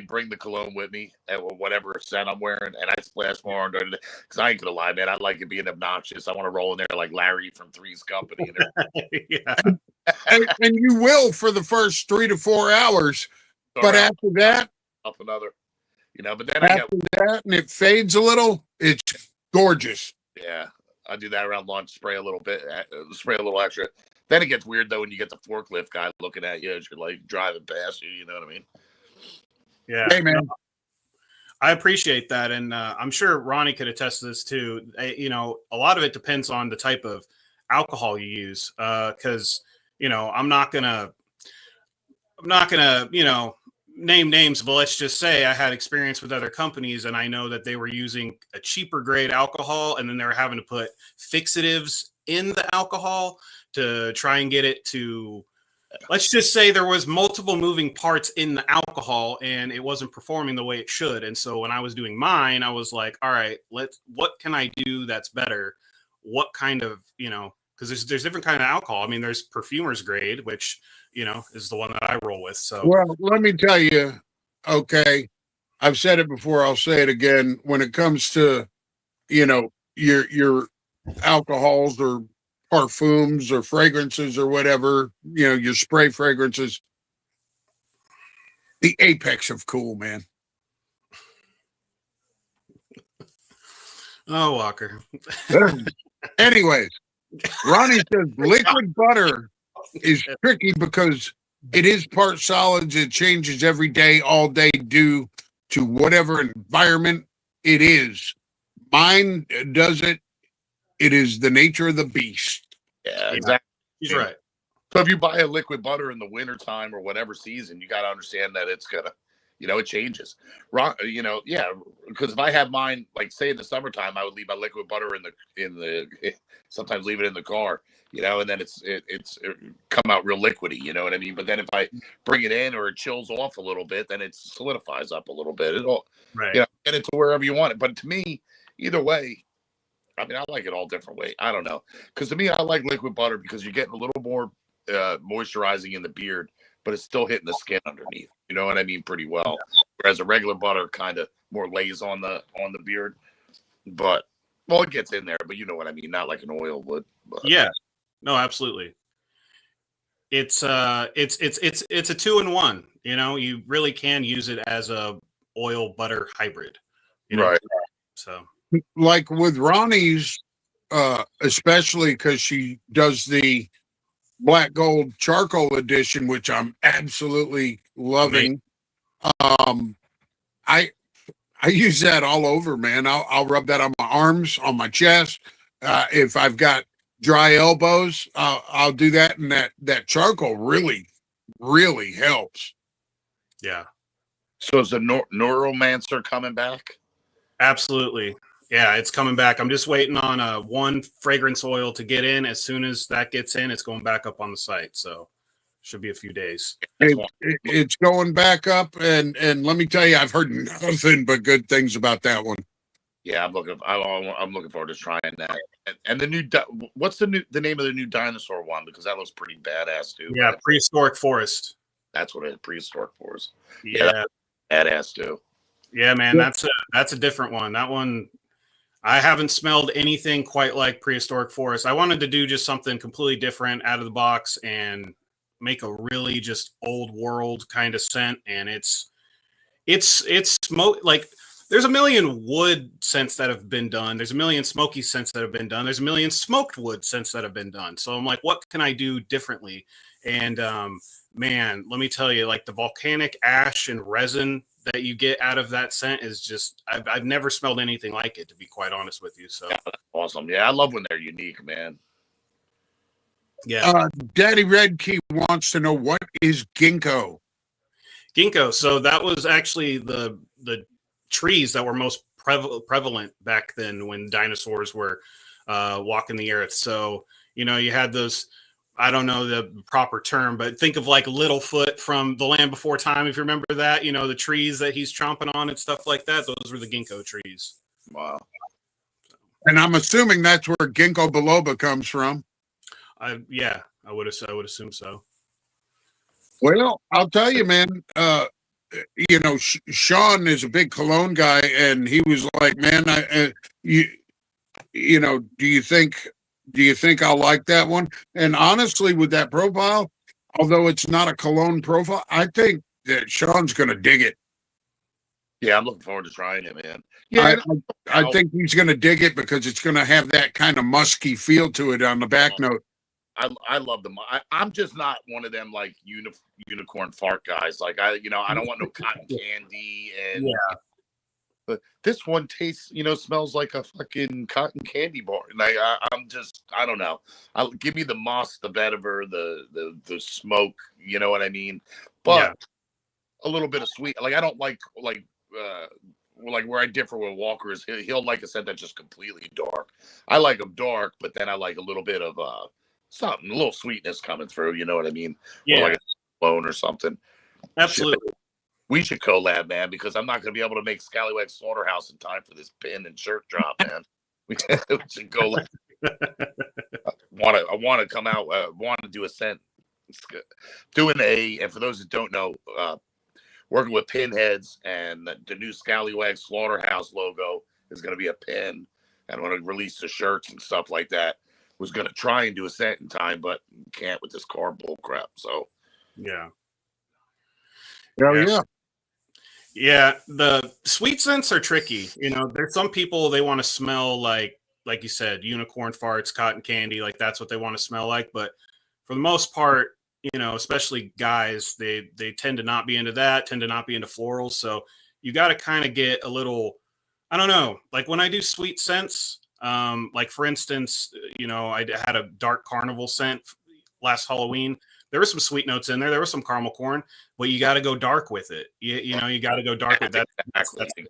bring the cologne with me at whatever scent I'm wearing, and I splash more on it because I ain't gonna lie, man. I like it being obnoxious. I want to roll in there like Larry from Three's Company. Yeah. and you will for the first 3 to 4 hours, but after that, up another, But then after that, and it fades a little. It's gorgeous. Yeah, I do that around lunch. Spray a little bit, spray a little extra. Then it gets weird though when you get the forklift guy looking at you as you're like driving past you. You know what I mean? Yeah. Hey, man. I appreciate that, and I'm sure Ronnie could attest to this too. A lot of it depends on the type of alcohol you use, because I'm not gonna name names, but let's just say I had experience with other companies, and I know that they were using a cheaper grade alcohol, and then they were having to put fixatives in the alcohol to try and get it to, let's just say there was multiple moving parts in the alcohol and it wasn't performing the way it should. And so when I was doing mine, I was like, all right, what can I do that's better? What kind of, because there's different kind of alcohol. I mean, there's perfumer's grade, which, is the one that I roll with. So, well, let me tell you, okay, I've said it before, I'll say it again. When it comes to, your alcohols or parfums or fragrances or whatever, your spray fragrances, the apex of cool, man. Oh, Walker. Anyways, Ronnie says liquid butter is tricky because it is part solids. It changes every day, all day, due to whatever environment it is. Mine does it. It is the nature of the beast. Yeah, exactly. He's right. So if you buy a liquid butter in the wintertime or whatever season, you got to understand that it's gonna, it changes. Because if I have mine, like say in the summertime, I would leave my liquid butter sometimes leave it in the car, and then it's come out real liquidy, you know what I mean? But then if I bring it in or it chills off a little bit, then it solidifies up a little bit. It'll, right. Get it to wherever you want it. But to me, either way, I mean, I like it all different way. I don't know. Because to me, I like liquid butter because you're getting a little more moisturizing in the beard, but it's still hitting the skin underneath. You know what I mean? Pretty well. Whereas a regular butter kind of more lays on the beard. But, well, it gets in there, but you know what I mean? Not like an oil would. But. Yeah. No, absolutely. It's a 2-in-1. You really can use it as a oil butter hybrid. Right. So. Like with Ronnie's, especially because she does the black gold charcoal edition, which I'm absolutely loving. I use that all over, man. I'll rub that on my arms, on my chest. If I've got dry elbows, I'll do that, and that charcoal really, really helps. Yeah. So is the Neuromancer coming back? Absolutely. Yeah, it's coming back. I'm just waiting on one fragrance oil to get in. As soon as that gets in, it's going back up on the site. So should be a few days. It's going back up, and let me tell you, I've heard nothing but good things about that one. Yeah, I'm looking forward to trying that. And the new, what's the name of the new dinosaur one? Because that looks pretty badass too. Yeah, Prehistoric Forest. That's what it is, Prehistoric Forest. Yeah, badass too. Yeah, man, that's a different one. That one, I haven't smelled anything quite like Prehistoric Forest. I wanted to do just something completely different out of the box and make a really just old world kind of scent. And it's smoke. Like, there's a million wood scents that have been done. There's a million smoky scents that have been done. There's a million smoked wood scents that have been done. So I'm like, what can I do differently? And man, let me tell you, like the volcanic ash and resin that you get out of that scent is just, I've never smelled anything like it, to be quite honest with you. So Yeah, that's awesome. Yeah, I love when they're unique, man. yeah. Daddy Red Key wants to know, what is ginkgo? Ginkgo. So that was actually the trees that were most prevalent back then when dinosaurs were walking the earth. So, you know, you had those, I don't know the proper term, but think of like Littlefoot from The Land Before Time, if you remember that, you know, the trees that he's chomping on and stuff like that. Those were the ginkgo trees. Wow. And I'm assuming that's where ginkgo biloba comes from. Yeah, I would assume so. Well, I'll tell you, man, you know, Sean is a big cologne guy, and he was like, man, you know, do you think I'll like that one? And honestly, with that profile, although it's not a cologne profile, I think that Sean's going to dig it. Yeah, I'm looking forward to trying it, man. Yeah, I think he's going to dig it because it's going to have that kind of musky feel to it on the back note. I love them. I'm just not one of them like unicorn fart guys. Like I don't want no cotton candy and Yeah. But this one tastes, smells like a fucking cotton candy bar. And I don't know. Give me the moss, the vetiver, the smoke. You know what I mean? But a little bit of sweet. Like I don't like where I differ with Walker is he'll like a scent that's just completely dark. I like them dark, but then I like a little bit of something, a little sweetness coming through. You know what I mean? Yeah. Or like a bone or something. Absolutely. We should collab, man, because I'm not going to be able to make Scallywag Slaughterhouse in time for this pin and shirt drop, man. We should go. I want to come out. Want to do a scent. And for those that don't know, working with pinheads, and the new Scallywag Slaughterhouse logo is going to be a pin. And want to release the shirts and stuff like that. Was going to try and do a scent in time, but can't with this car bull crap. So yeah. Yeah. Yeah, the sweet scents are tricky. You know, there's some people, they want to smell like you said, unicorn farts, cotton candy, like that's what they want to smell like. But for the most part, you know, especially guys, they tend to not be into that, tend to not be into florals. So you got to kind of get a little, I don't know, like when I do sweet scents, like for instance, you know, I had a dark carnival scent last Halloween. There were some sweet notes in there. There was some caramel corn, but you got to go dark with it. You know, you got to go dark with that. Exactly.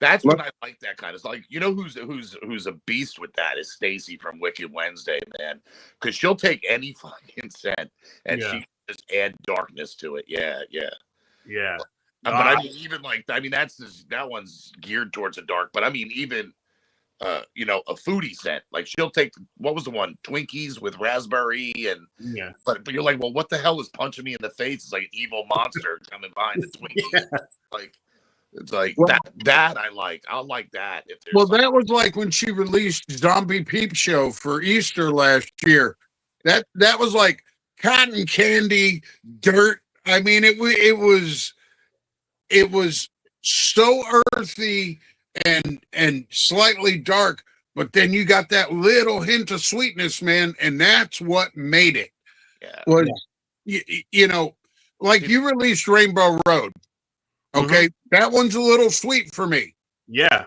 That's when I like that kind of. Like, who's a beast with that is Stacy from Wicked Wednesday, man. Because she'll take any fucking scent and she just add darkness to it. Yeah. But I mean, that one's geared towards a dark. But I mean, even. A foodie scent. Like she'll take, what was the one? Twinkies with raspberry but you're like, well, what the hell is punching me in the face? It's like an evil monster coming behind the Twinkies. Like it's like that I like. I'll like that. That was like when she released Zombie Peep Show for Easter last year. That was like cotton candy, dirt. I mean, it was so earthy and slightly dark, but then you got that little hint of sweetness, man, and that's what made it. You know, like you released Rainbow Road. Okay, that one's a little sweet for me. Yeah,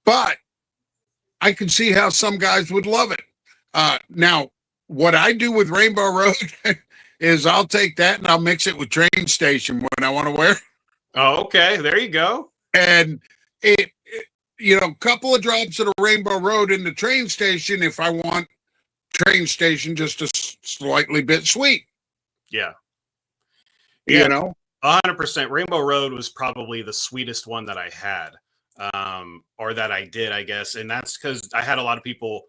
but I can see how some guys would love it. Now, what I do with Rainbow Road is I'll take that and I'll mix it with Train Station when I want to wear. Oh, okay, there you go. And it couple of drops of the Rainbow Road in the Train Station if I want Train Station just a slightly bit sweet. Yeah. You know? 100%. Rainbow Road was probably the sweetest one that I had, or that I did, I guess. And that's because I had a lot of people,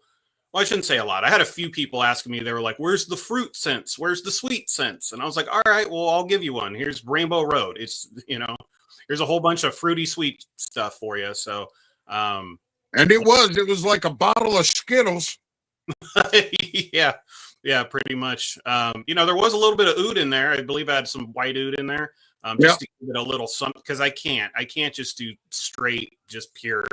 well, I shouldn't say a lot. I had a few people asking me, they were like, where's the fruit scents? Where's the sweet scents? And I was like, all right, well, I'll give you one. Here's Rainbow Road. It's, here's a whole bunch of fruity sweet stuff for you. So, And it was like a bottle of Skittles. Yeah, yeah, pretty much. There was a little bit of oud in there. I believe I had some white oud in there, just to give it a little something, because I can't just do straight, just pure.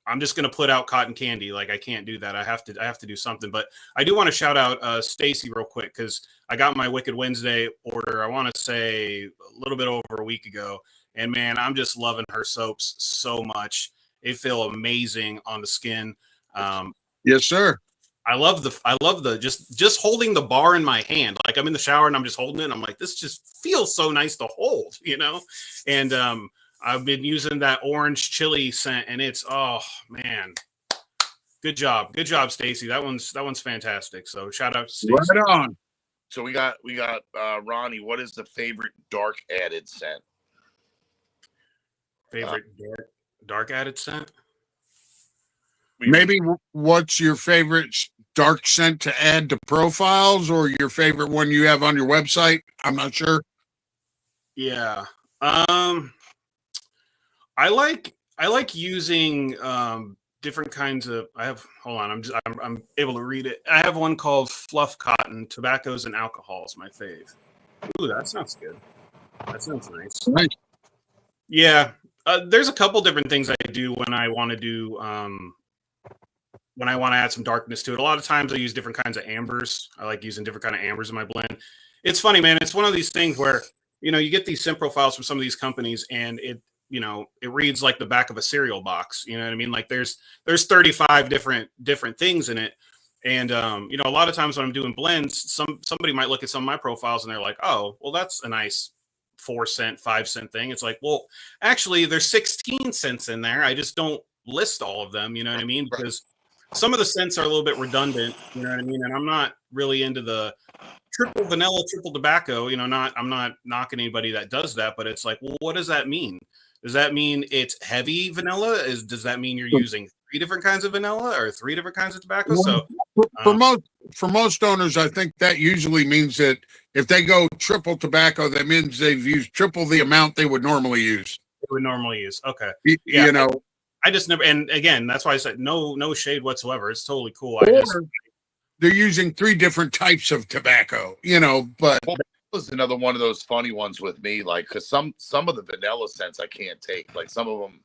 I'm just going to put out cotton candy. Like, I can't do that. I have to do something. But I do want to shout out Stacy real quick, because I got my Wicked Wednesday order, I want to say a little bit over a week ago. And man, I'm just loving her soaps so much. They feel amazing on the skin. Yes, sir. I love the just holding the bar in my hand. Like, I'm in the shower and I'm just holding it. I'm like, this just feels so nice to hold, And I've been using that orange chili scent, and it's, oh man, good job, Stacy. That one's fantastic. So shout out to Stacy. Right on. So we got Ronnie. What is the favorite dark added scent? Favorite dark added scent? Maybe what's your favorite dark scent to add to profiles, or your favorite one you have on your website? I'm not sure. Yeah. I like using different kinds of. Hold on. I'm able to read it. I have one called Fluff Cotton. Tobaccos and alcohols, my fave. Ooh, that sounds good. That sounds nice. Nice. Yeah. There's a couple different things I do when I want to do. When I want to add some darkness to it. A lot of times I use different kinds of ambers. I like using different kind of ambers in my blend. It's funny, man. It's one of these things where, you get these scent profiles from some of these companies, and it reads like the back of a cereal box. You know what I mean? Like, there's 35 different things in it. And, a lot of times when I'm doing blends, somebody might look at some of my profiles and they're like, oh, well, that's a nice 4 cent, 5 cent thing. It's like, well, actually there's 16 cents in there. I just don't list all of them. You know what I mean? Because some of the scents are a little bit redundant, you know what I mean? And I'm not really into the triple vanilla, triple tobacco, I'm not knocking anybody that does that, but it's like, well, what does that mean? Does that mean it's heavy vanilla? Does that mean you're using 3 different kinds of vanilla or 3 different kinds of tobacco? So for most owners, I think that usually means that if they go triple tobacco, that means they've used triple the amount they would normally use. Okay. Yeah. I just never, and again, that's why I said no shade whatsoever. It's totally cool. They're using 3 different types of tobacco, but that was another one of those funny ones with me, like, because some of the vanilla scents I can't take. Like, some of them,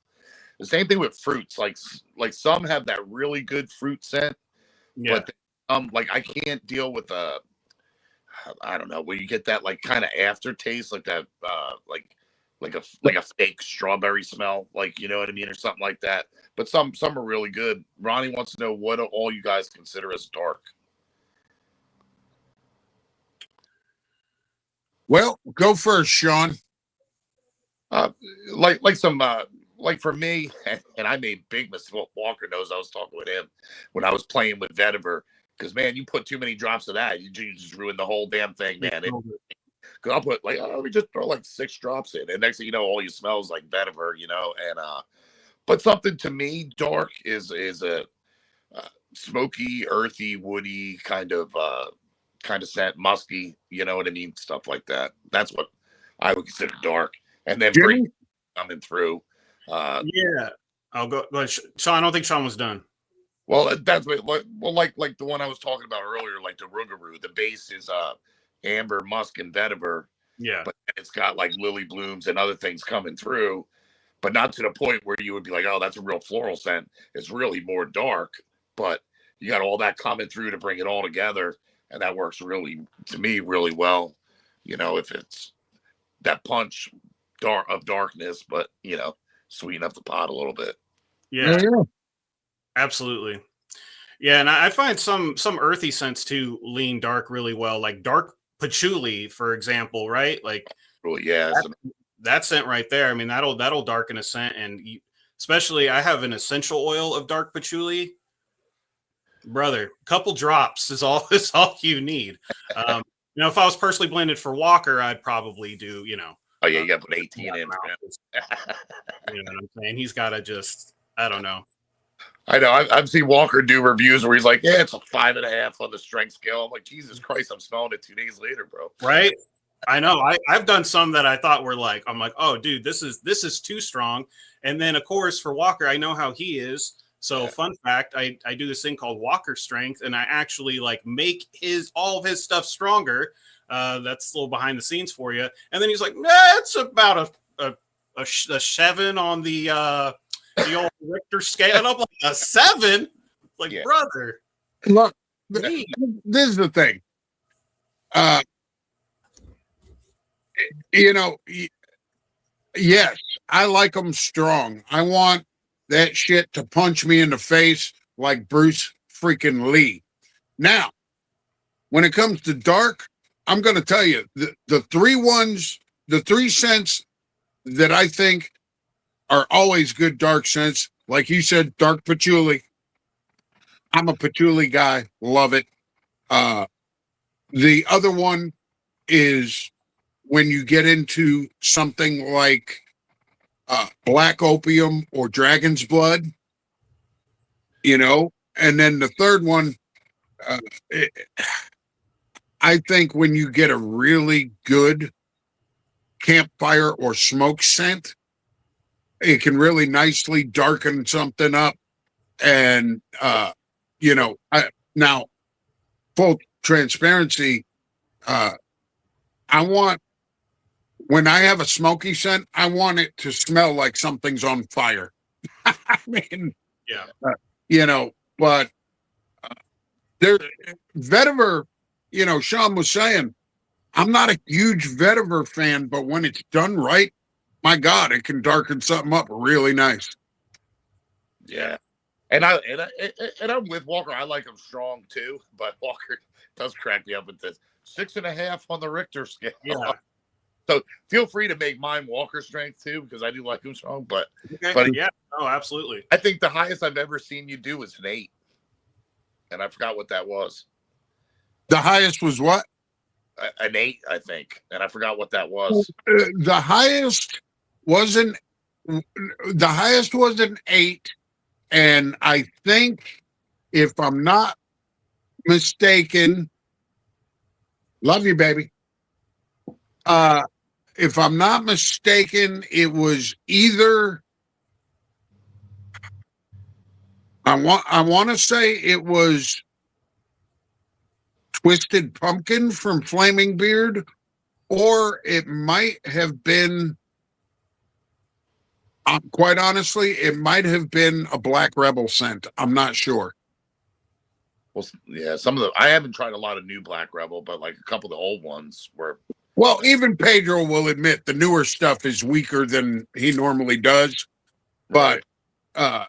the same thing with fruits. Like some have that really good fruit scent, but like, I can't deal with I don't know, where you get that like kind of aftertaste, like that like a fake strawberry smell, like, you know what I mean, or something like that. But some are really good. Ronnie wants to know what all you guys consider as dark. Well, go first, Sean. Like some like for me, and I made big mistake. Well, Walker knows I was talking with him when I was playing with vetiver, because man, you put too many drops of that, you just ruin the whole damn thing, man. Cause I'll put like, let me just throw like 6 drops in, and next thing you know, all you smell is like vetiver, and but something to me dark is a smoky, earthy, woody kind of scent, musky, you know what I mean, stuff like that. That's what I would consider dark. And then coming through. Yeah, I'll go ahead. Sean, I don't think Sean was done. Well, that's what, like the one I was talking about earlier, like the Rougarou. The base is amber, musk, and vetiver. Yeah, but it's got like lily blooms and other things coming through, but not to the point where you would be like, oh, that's a real floral scent. It's really more dark, but you got all that coming through to bring it all together, and that works really, to me, really well. If it's that punch of darkness, but sweeten up the pot a little bit. Yeah. Absolutely. Yeah, and I find some earthy scents too lean dark really well, like dark patchouli, for example, right? Like, well, yeah, that scent right there. I mean, that'll darken a scent, and especially I have an essential oil of dark patchouli. Brother, couple drops is all you need. If I was personally blended for Walker, I'd probably do, Oh yeah, you got to put 18 in. You know what I'm saying? He's got to just, I don't know. I know. I've seen Walker do reviews where he's like, yeah, it's a 5.5 on the strength scale. I'm like, Jesus Christ, I'm smelling it 2 days later, bro. Right? I know. I've done some that I thought were I'm like, oh, dude, this is too strong. And then, of course, for Walker, I know how he is. So fun fact, I do this thing called Walker Strength, and I actually like make all of his stuff stronger. That's a little behind the scenes for you. And then he's like, it's about a 7 on the old Richter scale. And I'm like, a 7? Like, brother. Look, this is the thing. Yes, I like them strong. I want that shit to punch me in the face like Bruce freaking Lee. Now, when it comes to dark, I'm going to tell you the 3 cents that I think are always good dark scents. Like you said, dark patchouli. I'm a patchouli guy. Love it. The other one is when you get into something like black opium or dragon's blood, and then the third one, I think when you get a really good campfire or smoke scent, it can really nicely darken something up. And, now full transparency, when I have a smoky scent, I want it to smell like something's on fire. I mean, but there, vetiver, Sean was saying, I'm not a huge vetiver fan, but when it's done right, my God, it can darken something up really nice. Yeah. And I'm with Walker. I like him strong too, but Walker does crack me up with this 6.5 on the Richter scale. Yeah. So feel free to make mine Walker strength too, because I do like him strong. But yeah, absolutely. I think the highest I've ever seen you do was an 8, and I forgot what that was. The highest was what? An 8, I think, and I forgot what that was. The highest was an 8, and I think, if I'm not mistaken, love you, baby. If I'm not mistaken, it was either I want to say it was Twisted Pumpkin from Flaming Beard, or it might have been, quite honestly, it might have been a Black Rebel scent. I'm not sure. Well, yeah, I haven't tried a lot of new Black Rebel, but like a couple of the old ones were. Well, even Pedro will admit the newer stuff is weaker than he normally does. But, one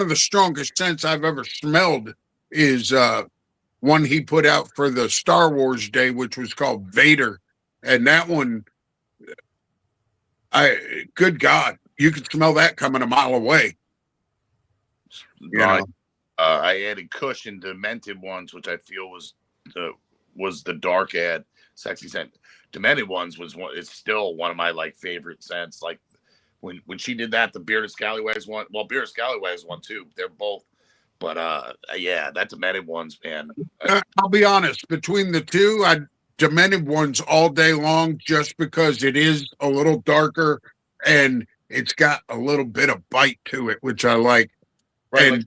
of the strongest scents I've ever smelled is one he put out for the Star Wars Day, which was called Vader. And that one, good God, you could smell that coming a mile away. I added Kush and Demented ones, which I feel was the dark ad sexy scent. Demented ones it's still one of my like favorite scents. Like when she did that, the Bearded Scallywags one. Well, Bearded Scallywags one too. They're both, but that Demented ones, man. I'll be honest. Between the two, Demented ones all day long, just because it is a little darker and it's got a little bit of bite to it, which I like. Right. And,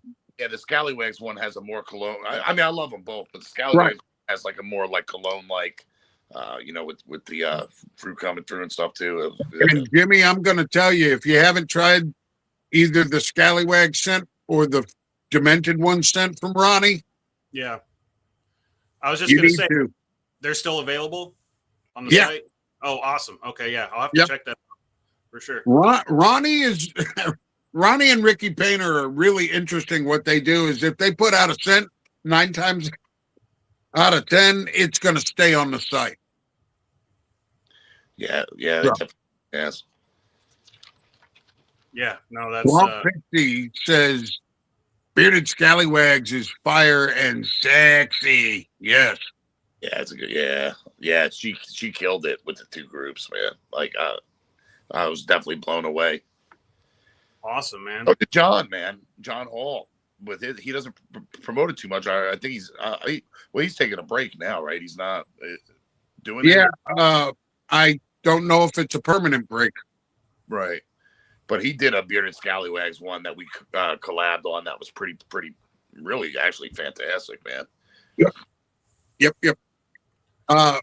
the Scallywags one has a more cologne. I mean, I love them both, but the Scallywags has like a more like cologne, like, with the fruit coming through and stuff too. And Jimmy, I'm going to tell you, if you haven't tried either the Scallywag scent or the Demented one scent from Ronnie, I was just going to say, they're still available on the site. Oh, awesome. Okay, I'll have to check that out for sure. Ronnie and Ricky Painter are really interesting. What they do is if they put out a scent, 9 times out of 10, it's going to stay on the site. Yes. Yeah, no, that's. 50 says Bearded Scallywags is fire and sexy. Yes. Yeah, it's a good. Yeah. She killed it with the 2 groups, man. Like, I was definitely blown away. Awesome, man. Oh, John Hall with it. He doesn't promote it too much. I think he's taking a break now, right? He's not doing it. I don't know if it's a permanent break. Right. But he did a Bearded Scallywags one that we collabed on. That was pretty, really actually fantastic, man. Yep.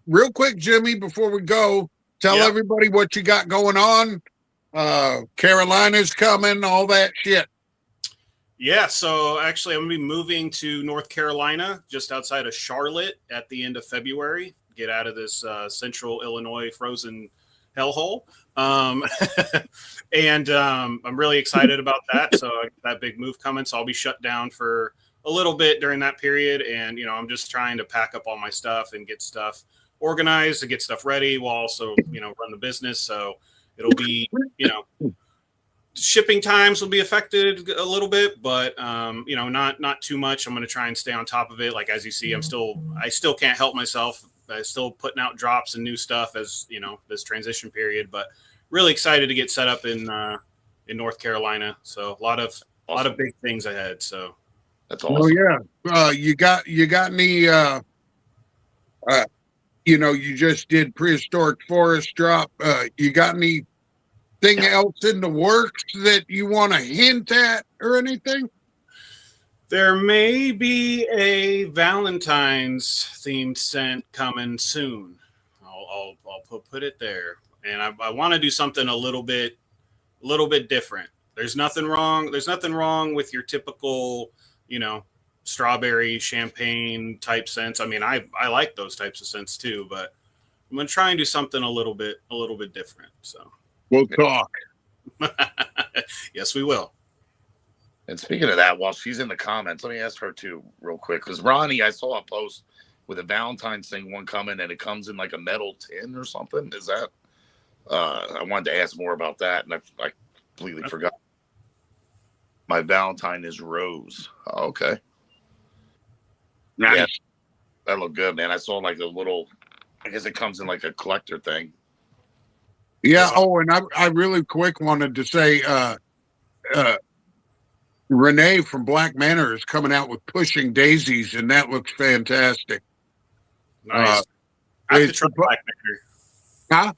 Real quick, Jimmy, before we go, tell everybody what you got going on. Carolina's coming, all that shit. Yeah, so actually, I'm going to be moving to North Carolina, just outside of Charlotte, at the end of February. Get out of this central Illinois frozen hellhole. And I'm really excited about that. So I got that big move coming. So I'll be shut down for a little bit during that period. And, I'm just trying to pack up all my stuff and get stuff organized and get stuff ready while also, run the business. So it'll be, shipping times will be affected a little bit, but not too much. I'm going to try and stay on top of it. Like, as you see, I still can't help myself. I'm still putting out drops and new stuff as this transition period, but really excited to get set up in North Carolina. So a lot of big things ahead. So that's awesome. Oh yeah. You got any you just did Prehistoric Forest drop. You got anything else in the works that you want to hint at or anything? There may be a Valentine's themed scent coming soon. I'll put it there, and I want to do something a little bit different. There's nothing wrong with your typical, strawberry champagne type scents. I mean, I like those types of scents too, but I'm gonna try and do something a little bit different. So we'll talk. Yes, we will. And speaking of that, while she's in the comments, let me ask her too real quick. Because Ronnie, I saw a post with a Valentine's thing one coming, and it comes in like a metal tin or something. Is that? I wanted to ask more about that, and I completely forgot. My Valentine is rose. Oh, okay. Nice. Yeah, that looked good, man. I saw like a little. I guess it comes in like a collector thing. Yeah. Oh, and I really quick wanted to say, Renee from Black Manor is coming out with Pushing Daisies, and that looks fantastic. Nice. I have to try Black Manor. Huh?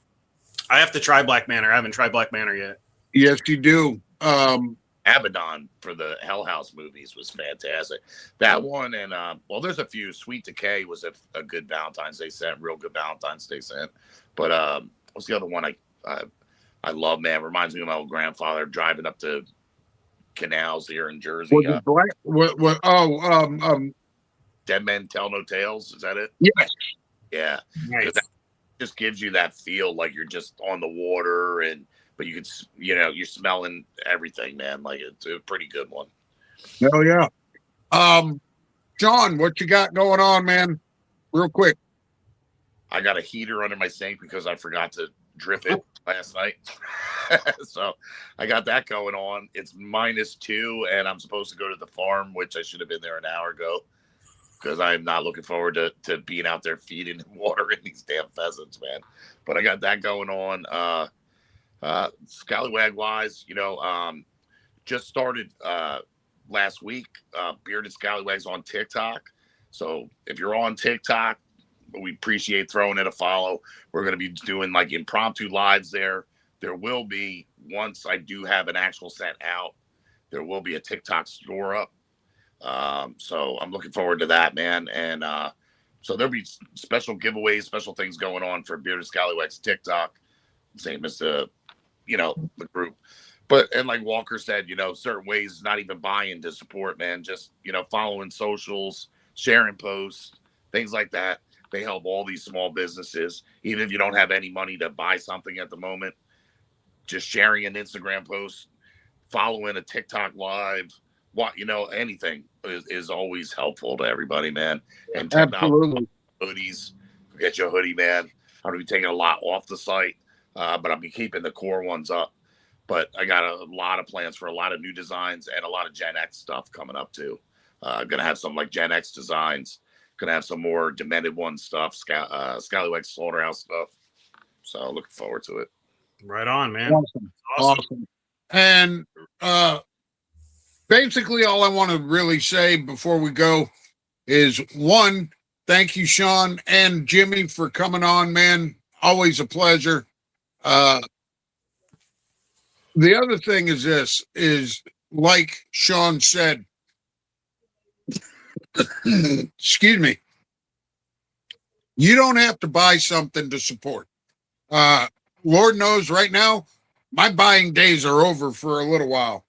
I have to try Black Manor. I haven't tried Black Manor yet. Yes, you do. Abaddon for the Hell House movies was fantastic. That one, and there's a few. Sweet Decay was a good Valentine's Day scent, real good Valentine's Day scent. But what's the other one I love, man? Reminds me of my old grandfather driving up to canals here in Jersey. Was it black? What? Oh, Dead Men Tell No Tales. Is that it? Yes. Yeah. Nice. That just gives you that feel like you're just on the water, but you could, you're smelling everything, man. Like it's a pretty good one. Oh yeah. John, what you got going on, man? Real quick. I got a heater under my sink because I forgot to drip it last night. So I got that going on. It's -2, and I'm supposed to go to the farm, which I should have been there an hour ago, because I'm not looking forward to being out there feeding and watering these damn pheasants, man. But I got that going on. Scallywag wise, just started last week. Bearded Scallywags on TikTok. So if you're on TikTok, we appreciate throwing it a follow. We're going to be doing like impromptu lives there. There will be, once I do have an actual set out, there will be a TikTok store up. So I'm looking forward to that, man. And so there'll be special giveaways, special things going on for Bearded Scallywags TikTok, same as the group. But, and like Walker said, certain ways, not even buying to support, man, just, following socials, sharing posts, things like that. They help all these small businesses. Even if you don't have any money to buy something at the moment, just sharing an Instagram post, following a TikTok live, anything is always helpful to everybody, man. And absolutely. Hoodies, get your hoodie, man. I'm going to be taking a lot off the site, but I'll be keeping the core ones up. But I got a lot of plans for a lot of new designs and a lot of Gen X stuff coming up too. Going to have some like Gen X designs. Going to have some more Demented One stuff, Scallywag Slaughterhouse stuff. So looking forward to it. Right on, man. Awesome. And basically all I want to really say before we go is, one, thank you, Sean and Jimmy, for coming on, man. Always a pleasure. The other thing is this is like Sean said, excuse me, you don't have to buy something to support. Lord knows right now, my buying days are over for a little while.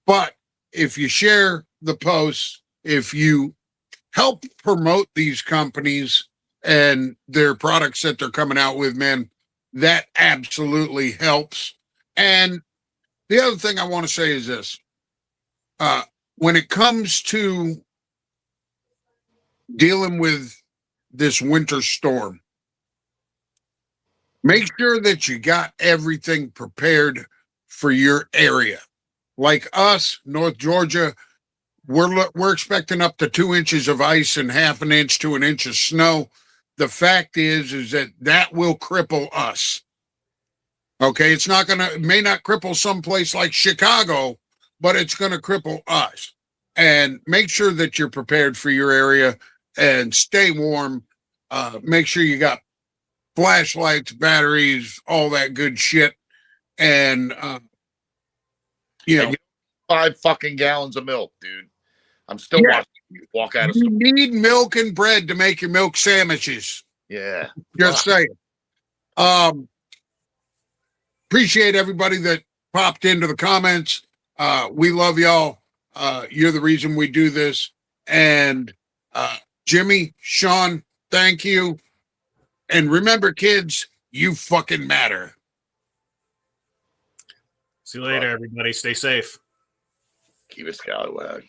But if you share the posts, if you help promote these companies and their products that they're coming out with, man, that absolutely helps. And the other thing I want to say is this. When it comes to dealing with this winter storm, make sure that you got everything prepared for your area. Like us, North Georgia, we're expecting up to 2 inches of ice and half an inch to an inch of snow. The fact is that will cripple us. Okay, it may not cripple someplace like Chicago, but it's going to cripple us. And make sure that you're prepared for your area and stay warm. Make sure you got flashlights, batteries, all that good shit. And, you know, 5 fucking gallons of milk, dude. I'm still watching you walk out of you need milk and bread to make your milk sandwiches. Yeah. Just saying. Appreciate everybody that popped into the comments. We love y'all. You're the reason we do this. And Jimmy, Sean, thank you. And remember, kids, you fucking matter. See you later, everybody. Stay safe. Keep it scallywag.